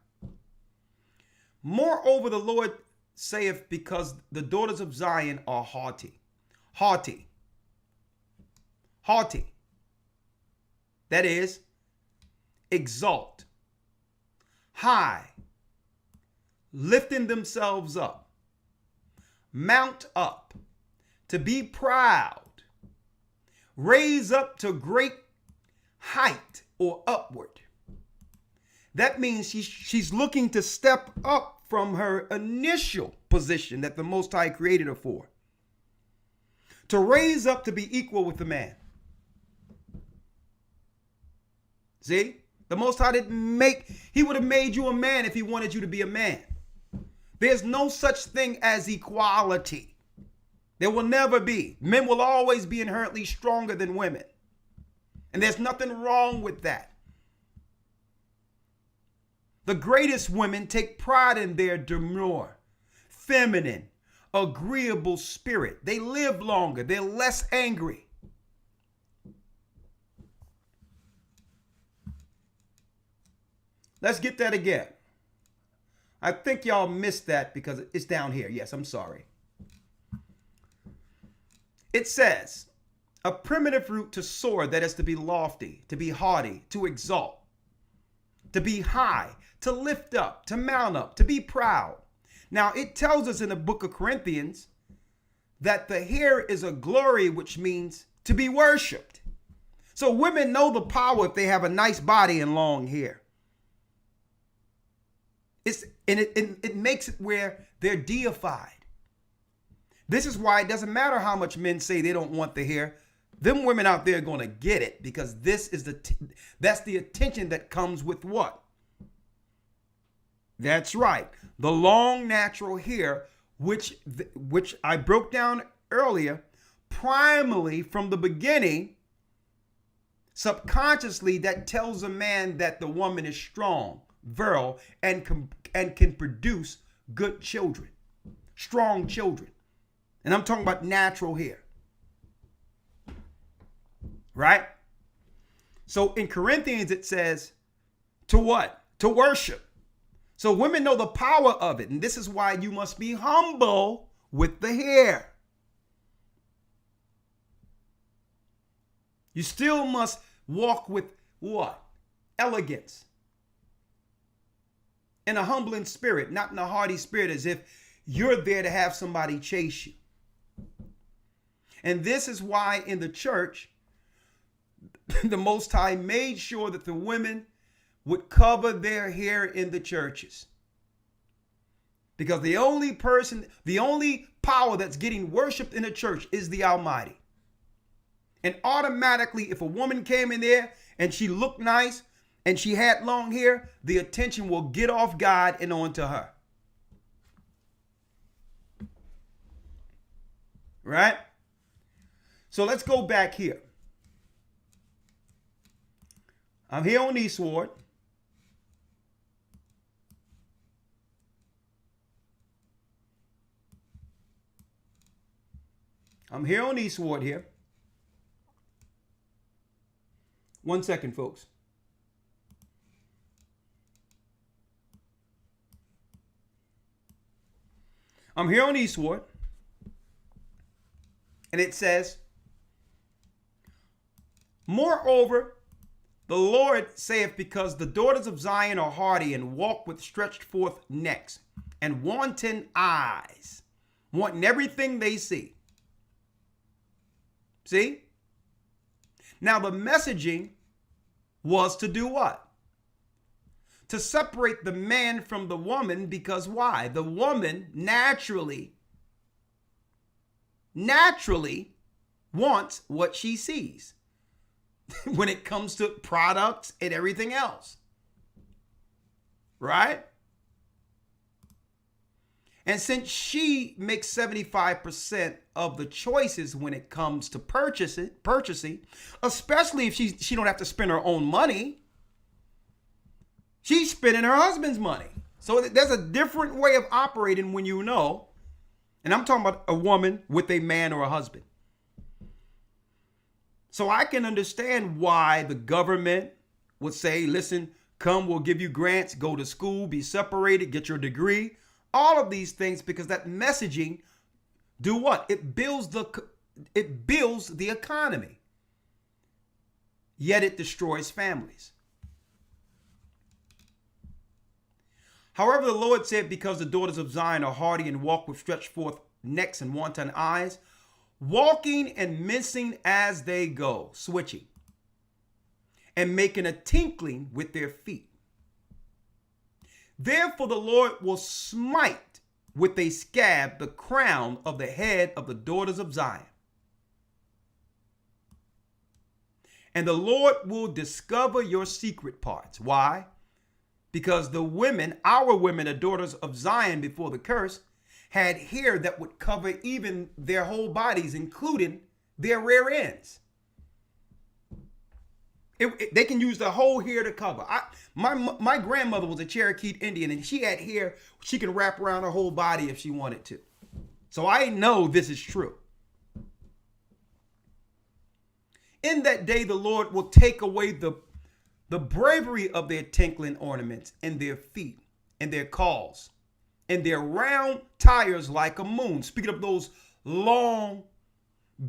Moreover, the Lord saith, because the daughters of Zion are haughty. Haughty. Haughty. That is, exalt. High. Lifting themselves up. Mount up. To be proud. Raise up to great height or upward. That means she's looking to step up from her initial position that the Most High created her for. To raise up to be equal with the man. See? The Most High he would have made you a man if he wanted you to be a man. There's no such thing as equality. There will never be. Men will always be inherently stronger than women. And there's nothing wrong with that. The greatest women take pride in their demure, feminine, agreeable spirit. They live longer. They're less angry. Let's get that again. I think y'all missed that because it's down here. Yes, I'm sorry. It says, a primitive root to soar, that is to be lofty, to be haughty, to exalt, to be high, to lift up, to mount up, to be proud. Now, it tells us in the book of Corinthians that the hair is a glory, which means to be worshiped. So women know the power if they have a nice body and long hair. It makes it where they're deified. This is why it doesn't matter how much men say they don't want the hair. Them women out there are going to get it, because that's the attention that comes with what? That's right. The long natural hair, which I broke down earlier, primarily from the beginning, subconsciously, that tells a man that the woman is strong, virile, and can produce good children. strong children. And I'm talking about natural hair. Right? So in Corinthians, it says to what? To worship. So women know the power of it. And this is why you must be humble with the hair. You still must walk with what? Elegance. In a humbling spirit, not in a haughty spirit, as if you're there to have somebody chase you. And this is why in the church, the Most High made sure that the women would cover their hair in the churches. Because the only power that's getting worshiped in the church is the Almighty. And automatically, if a woman came in there and she looked nice and she had long hair, the attention will get off God and onto her. Right? So let's go back here. I'm here on Eastward. I'm here on Eastward here. 1 second, folks. I'm here on Eastward. And it says, moreover, the Lord saith, because the daughters of Zion are haughty and walk with stretched forth necks and wanton eyes, wanting everything they see. See? Now the messaging was to do what? To separate the man from the woman, because why? The woman naturally wants what she sees when it comes to products and everything else. Right? And since she makes 75% of the choices when it comes to purchasing, especially if she don't have to spend her own money, she's spending her husband's money. So there's a different way of operating when you know. And I'm talking about a woman with a man or a husband. So I can understand why the government would say, listen, come, we'll give you grants, go to school, be separated, get your degree. All of these things, because that messaging, do what? It builds the economy. Yet it destroys families. However, the Lord said, because the daughters of Zion are haughty and walk with stretched forth necks and wanton eyes, walking and mincing as they go, switching, and making a tinkling with their feet. Therefore the Lord will smite with a scab the crown of the head of the daughters of Zion. And the Lord will discover your secret parts. Why? Because the women, our women, the daughters of Zion before the curse, had hair that would cover even their whole bodies, including their rear ends. They can use the whole hair to cover. My grandmother was a Cherokee Indian, and she had hair she could wrap around her whole body if she wanted to. So I know this is true. In that day, the Lord will take away the bravery of their tinkling ornaments and their feet and their calls and their round tires like a moon. Speaking of those long,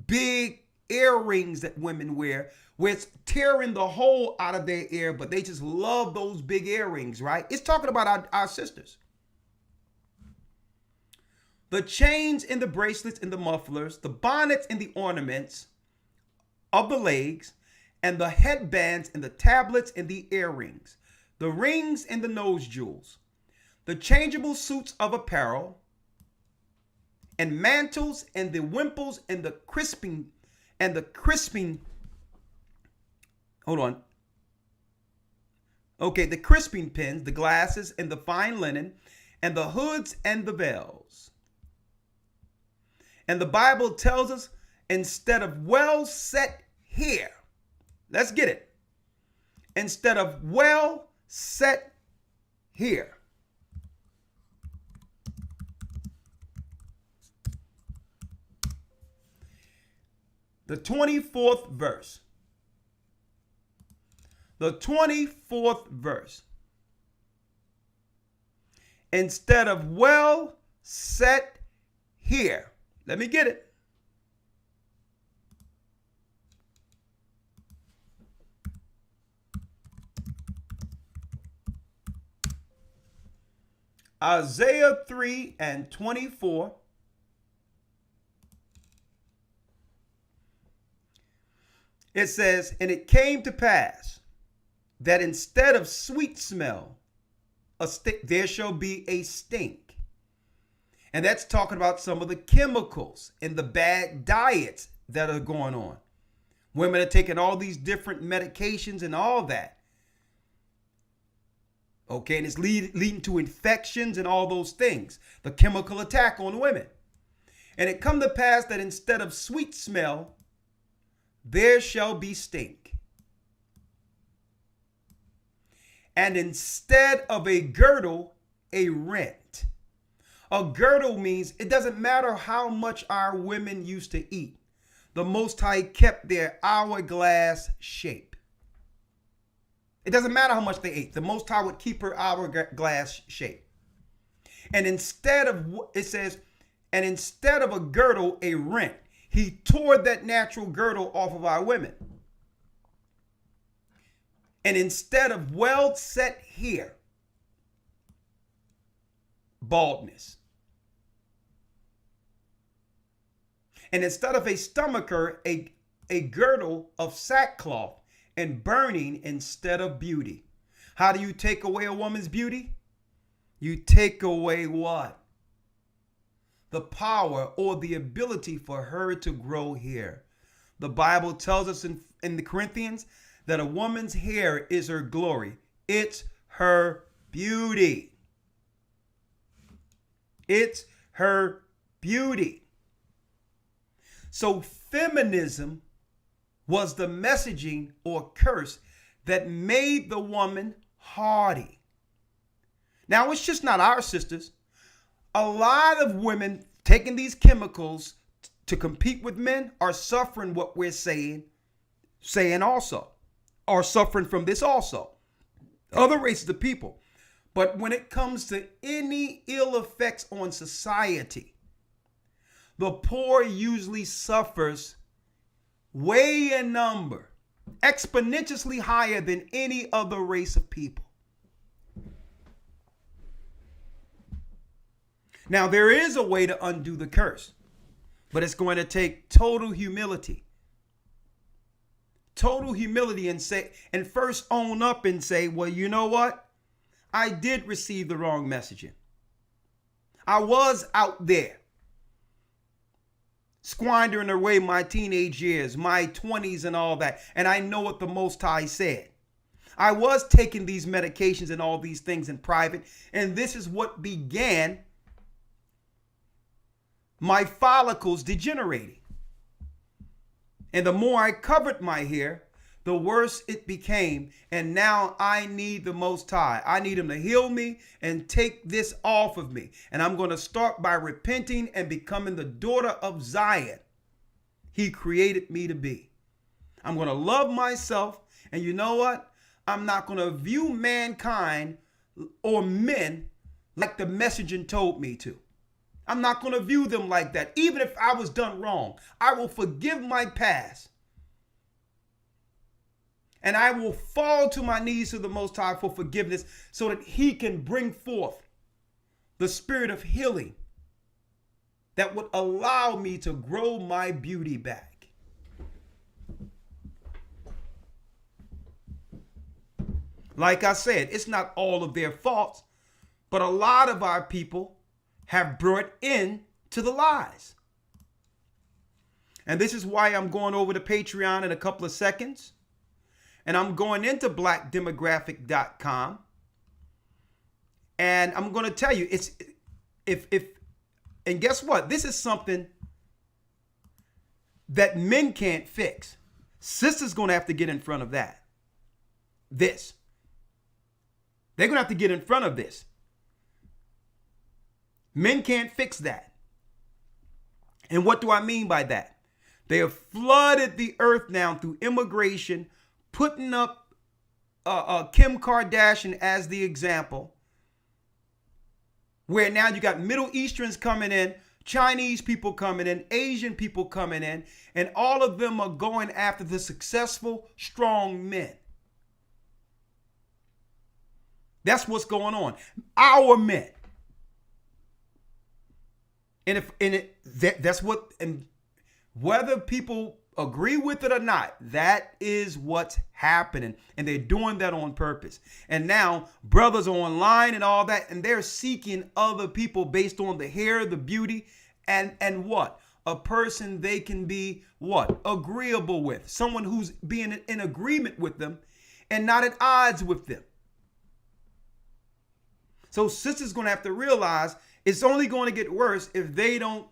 big earrings that women wear, where it's tearing the hole out of their ear, but they just love those big earrings, right? It's talking about our sisters. The chains and the bracelets and the mufflers, the bonnets and the ornaments of the legs, and the headbands and the tablets and the earrings, the rings and the nose jewels, the changeable suits of apparel, and mantles and the wimples and the crisping. Hold on. Okay, the crisping pins, the glasses, and the fine linen, and the hoods and the veils. And the Bible tells us, instead of well set hair, let's get it. Instead of well set hair, The 24th verse. The 24th verse. Instead of well set here. Let me get it. Isaiah 3:24. It says, and it came to pass that instead of sweet smell, there shall be a stink. And that's talking about some of the chemicals and the bad diets that are going on. Women are taking all these different medications and all that. Okay, and it's leading to infections and all those things. The chemical attack on women. And it come to pass that instead of sweet smell, there shall be stink. And instead of a girdle, a rent. A girdle means it doesn't matter how much our women used to eat. The Most High kept their hourglass shape. It doesn't matter how much they ate. The Most High would keep her hourglass shape. And instead of, it says, and instead of a girdle, a rent. He tore that natural girdle off of our women. And instead of well set here, baldness. And instead of a stomacher, a girdle of sackcloth and burning instead of beauty. How do you take away a woman's beauty? You take away what? The power or the ability for her to grow hair. The Bible tells us in the Corinthians that a woman's hair is her glory. It's her beauty. It's her beauty. So feminism was the messaging or curse that made the woman haughty. Now, it's just not our sisters. A lot of women taking these chemicals to compete with men are suffering what we're saying also, are suffering from this also. Other races of people. But when it comes to any ill effects on society, the poor usually suffers way in number, exponentially higher than any other race of people. Now, there is a way to undo the curse, but it's going to take total humility. Total humility and first own up and say, well, you know what? I did receive the wrong messaging. I was out there squandering away my teenage years, my 20s and all that. And I know what the Most High said. I was taking these medications and all these things in private. And this is what began my follicles degenerating. And the more I covered my hair, the worse it became. And now I need the Most High. I need him to heal me and take this off of me. And I'm going to start by repenting and becoming the daughter of Zion he created me to be. I'm going to love myself. And you know what? I'm not going to view mankind or men like the messenger told me to. I'm not going to view them like that. Even if I was done wrong, I will forgive my past. And I will fall to my knees to the Most High for forgiveness so that he can bring forth the spirit of healing that would allow me to grow my beauty back. Like I said, it's not all of their faults, but a lot of our people have brought in to the lies. And this is why I'm going over to Patreon in a couple of seconds. And I'm going into blackdemographic.com. And I'm going to tell you, and guess what? This is something that men can't fix. Sisters going to have to get in front of that. They're going to have to get in front of this. Men can't fix that. And what do I mean by that? They have flooded the earth now through immigration, putting up Kim Kardashian as the example, where now you got Middle Easterns coming in, Chinese people coming in, Asian people coming in, and all of them are going after the successful, strong men. That's what's going on. Our men. That's what, and whether people agree with it or not, that is what's happening. And they're doing that on purpose. And now brothers are online and all that, and they're seeking other people based on the hair, the beauty, and what? A person they can be what? Agreeable with. Someone who's being in agreement with them and not at odds with them. So sisters going to have to realize it's only going to get worse if they don't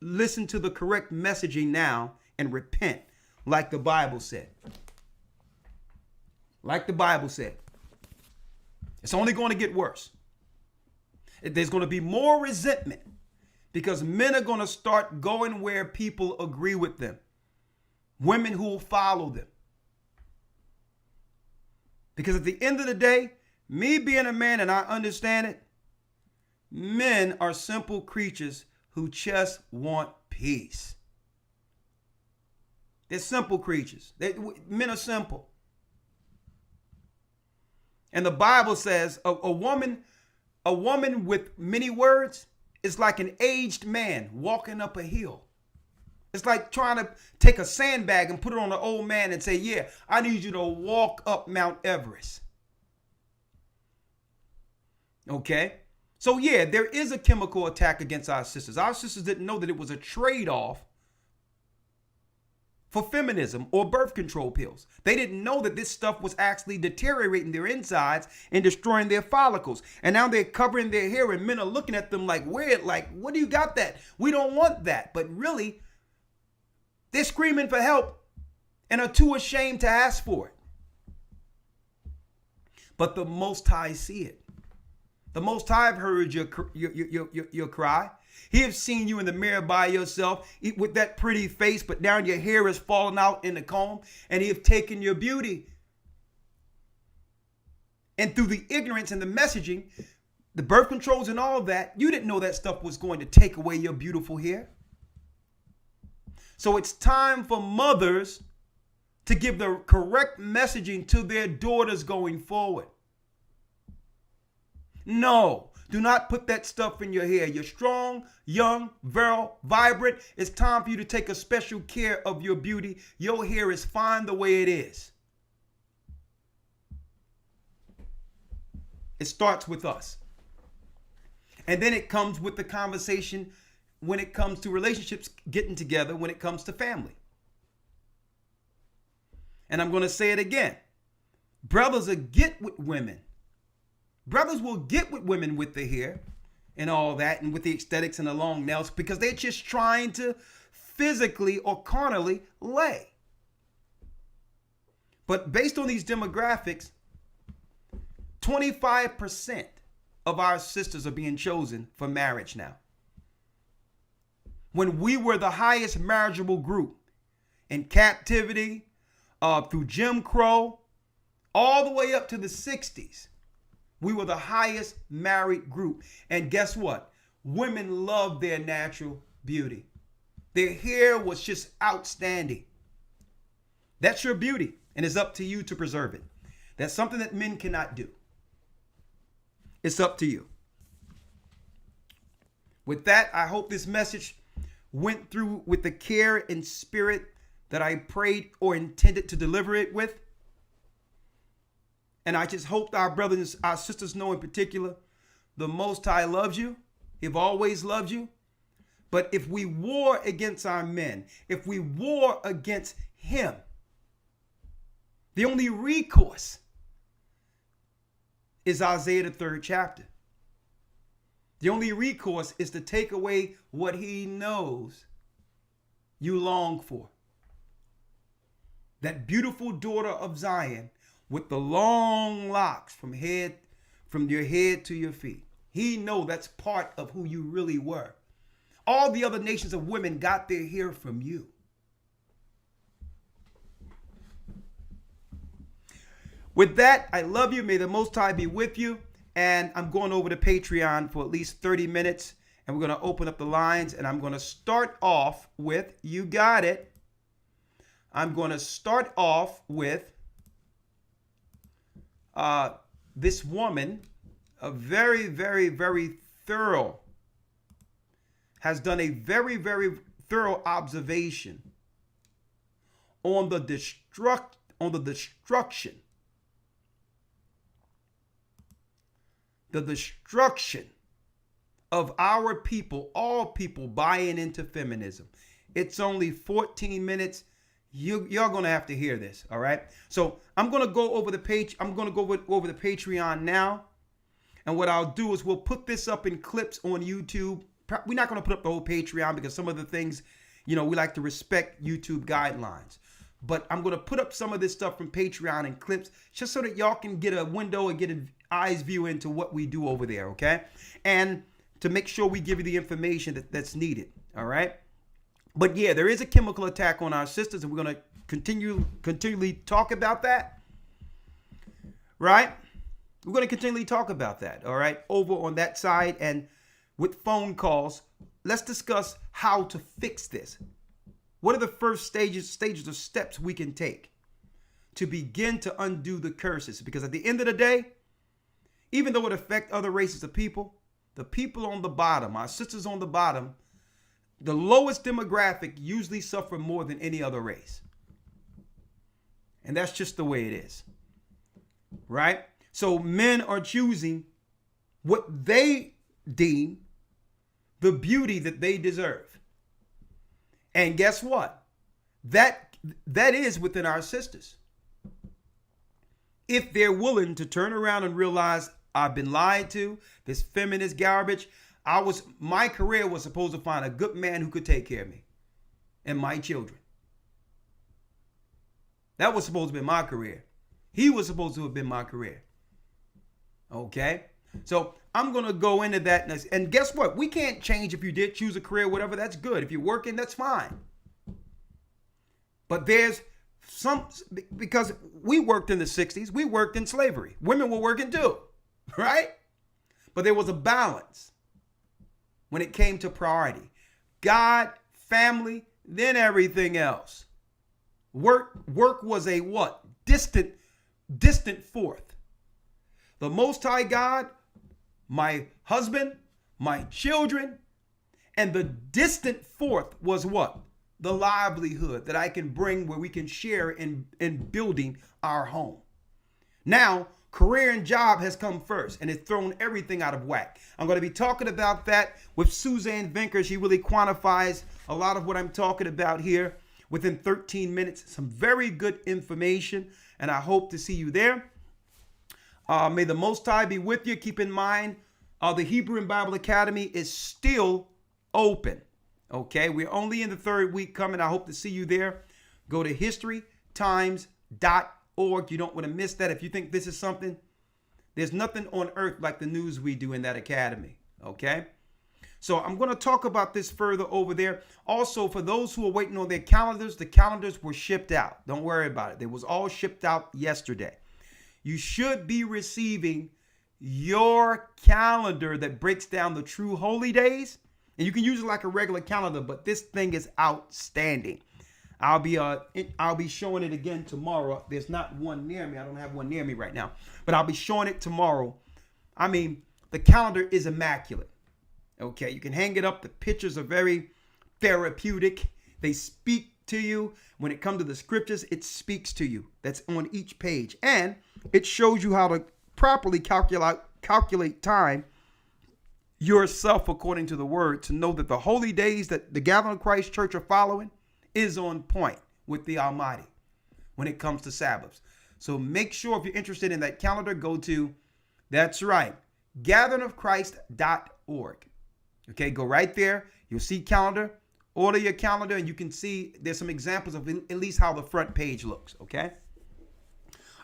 listen to the correct messaging now and repent, like the Bible said. Like the Bible said. It's only going to get worse. There's going to be more resentment because men are going to start going where people agree with them. Women who will follow them. Because at the end of the day, me being a man, and I understand it, men are simple creatures who just want peace. They're simple creatures. Men are simple. And the Bible says a woman with many words is like an aged man walking up a hill. It's like trying to take a sandbag and put it on an old man and say, yeah, I need you to walk up Mount Everest. Okay? So yeah, there is a chemical attack against our sisters. Our sisters didn't know that it was a trade-off for feminism or birth control pills. They didn't know that this stuff was actually deteriorating their insides and destroying their follicles. And now they're covering their hair and men are looking at them like weird, like, what do you got that? We don't want that. But really, they're screaming for help and are too ashamed to ask for it. But the Most High see it. The Most High have heard your cry. He have seen you in the mirror by yourself with that pretty face, but now your hair is falling out in the comb, and he have taken your beauty. And through the ignorance and the messaging, the birth controls and all that, you didn't know that stuff was going to take away your beautiful hair. So it's time for mothers to give the correct messaging to their daughters going forward. No, do not put that stuff in your hair. You're strong, young, virile, vibrant. It's time for you to take a special care of your beauty. Your hair is fine the way it is. It starts with us. And then it comes with the conversation when it comes to relationships getting together, when it comes to family. And I'm going to say it again. Brothers will get with women. Brothers will get with women with the hair and all that and with the aesthetics and the long nails because they're just trying to physically or carnally lay. But based on these demographics, 25% of our sisters are being chosen for marriage now. When we were the highest marriageable group in captivity, through Jim Crow, all the way up to the 60s, we were the highest married group. And guess what? Women loved their natural beauty. Their hair was just outstanding. That's your beauty, and it's up to you to preserve it. That's something that men cannot do. It's up to you. With that, I hope this message went through with the care and spirit that I prayed or intended to deliver it with. And I just hope our brothers and our sisters know in particular, the Most High loves you. He've always loved you. But if we war against our men, if we war against him, the only recourse is Isaiah the 3rd chapter. The only recourse is to take away what he knows you long for. That beautiful daughter of Zion with the long locks from your head to your feet. He knows that's part of who you really were. All the other nations of women got their hair from you. With that, I love you. May the Most High be with you. And I'm going over to Patreon for at least 30 minutes. And we're going to open up the lines. And I'm going to start off with, you got it. I'm going to start off with this woman, a very, very, very thorough, has done a very, very thorough observation on the destruction of our people, all people buying into feminism. It's only 14 minutes. Y'all gonna have to hear this, all right? So I'm gonna go over the page. I'm gonna go over the Patreon now, and what I'll do is we'll put this up in clips on YouTube. We're not gonna put up the whole Patreon because some of the things, we like to respect YouTube guidelines. But I'm gonna put up some of this stuff from Patreon in clips just so that y'all can get a window and get an eyes view into what we do over there, okay? And to make sure we give you the information that's needed, all right? But yeah, there is a chemical attack on our sisters, and we're going to continually talk about that, right? We're going to continually talk about that, all right, over on that side. And with phone calls, let's discuss how to fix this. What are the first stages or steps we can take to begin to undo the curses? Because at the end of the day, even though it affects other races of people, the people on the bottom, our sisters on the bottom, the lowest demographic usually suffer more than any other race. And that's just the way it is. Right? So men are choosing what they deem the beauty that they deserve. And guess what? That is within our sisters. If they're willing to turn around and realize I've been lied to, this feminist garbage, my career was supposed to find a good man who could take care of me and my children. That was supposed to be my career. He was supposed to have been my career. Okay? So I'm going to go into that. And guess what? We can't change if you did choose a career, whatever, that's good. If you're working, that's fine. But there's because we worked in the 60s, we worked in slavery. Women were working too, right? But there was a balance when it came to priority. God, family, then everything else. Work was a what? Distant fourth. The Most High God, my husband, my children, and the distant fourth was what? The livelihood that I can bring where we can share in building our home. Now, career and job has come first, and it's thrown everything out of whack. I'm going to be talking about that with Suzanne Vinker. She really quantifies a lot of what I'm talking about here within 13 minutes. Some very good information, and I hope to see you there. May the Most High be with you. Keep in mind, the Hebrew and Bible Academy is still open. Okay, we're only in the third week coming. I hope to see you there. Go to historytimes.org. You don't want to miss that. If you think this is something, there's nothing on earth like the news we do in that academy. Okay, so I'm going to talk about this further over there. Also, for those who are waiting on their calendars, the calendars were shipped out. Don't worry about it. They was all shipped out yesterday. You should be receiving your calendar that breaks down the true holy days. And you can use it like a regular calendar, but this thing is outstanding. I'll be showing it again tomorrow. There's not one near me. I don't have one near me right now, but I'll be showing it tomorrow. I mean, the calendar is immaculate. Okay, you can hang it up. The pictures are very therapeutic. They speak to you. When it comes to the scriptures, it speaks to you. That's on each page. And it shows you how to properly calculate time yourself according to the word, to know that the holy days that the Gathering of Christ Church are following is on point with the Almighty when it comes to Sabbaths. So make sure if you're interested in that calendar, go to, that's right, gatheringofchrist.org. Okay, go right there. You'll see calendar, order your calendar, and you can see there's some examples of at least how the front page looks. Okay.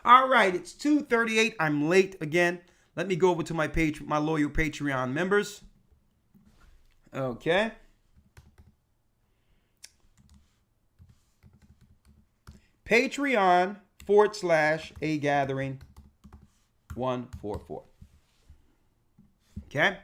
All right, it's 2:38. I'm late again. Let me go over to my page, my loyal Patreon members. Okay. Patreon.com/A Gathering 144. Okay?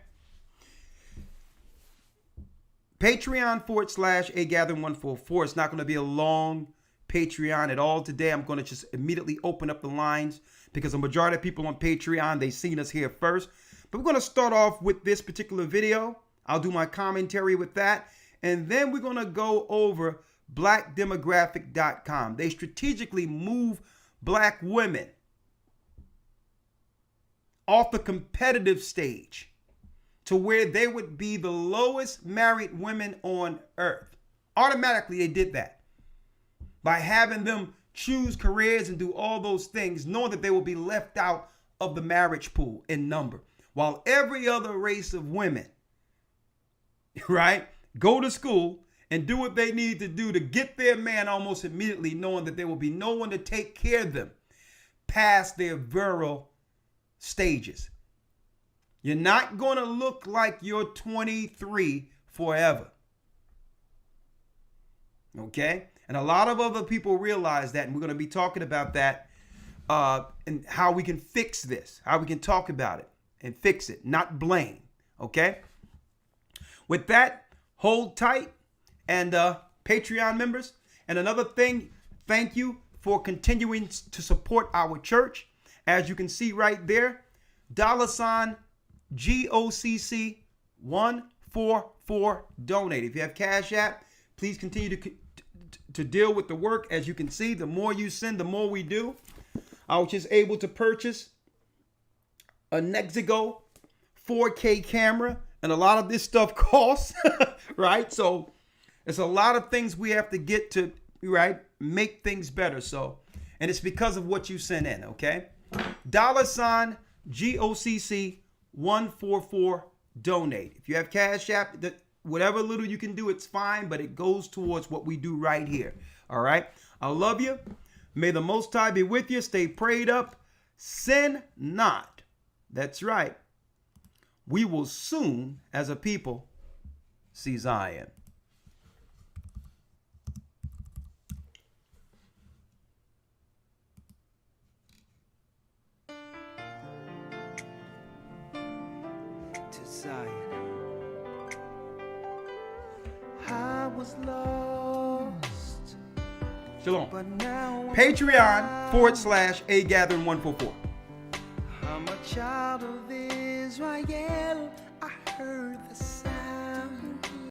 Patreon.com/agathering144. It's not going to be a long Patreon at all today. I'm going to just immediately open up the lines because the majority of people on Patreon, they've seen us here first. But we're going to start off with this particular video. I'll do my commentary with that. And then we're going to go over blackdemographic.com. They strategically move black women off the competitive stage to where they would be the lowest married women on earth. Automatically, they did that by having them choose careers and do all those things, knowing that they will be left out of the marriage pool in number, while every other race of women, right, go to school and do what they need to do to get their man almost immediately, knowing that there will be no one to take care of them past their virile stages. You're not going to look like you're 23 forever. Okay? And a lot of other people realize that, and we're going to be talking about that and how we can fix this, how we can talk about it and fix it, not blame. Okay? With that, hold tight. And Patreon members, and another thing, thank you for continuing to support our church. As you can see right there, $ GOCC 144 donate. If you have Cash App, please continue to deal with the work. As you can see, the more you send, the more we do. I was just able to purchase a Nexigo 4K camera, and a lot of this stuff costs, right? So it's a lot of things we have to get to, right, make things better. So, and it's because of what you send in, okay? $ GOCC 144 donate. If you have Cash App, whatever little you can do, it's fine, but it goes towards what we do right here. All right? I love you. May the Most High be with you. Stay prayed up. Sin not. That's right. We will soon, as a people, see Zion. I was lost. Shalom. Patreon.com/agathering144. I'm a child of Israel. I heard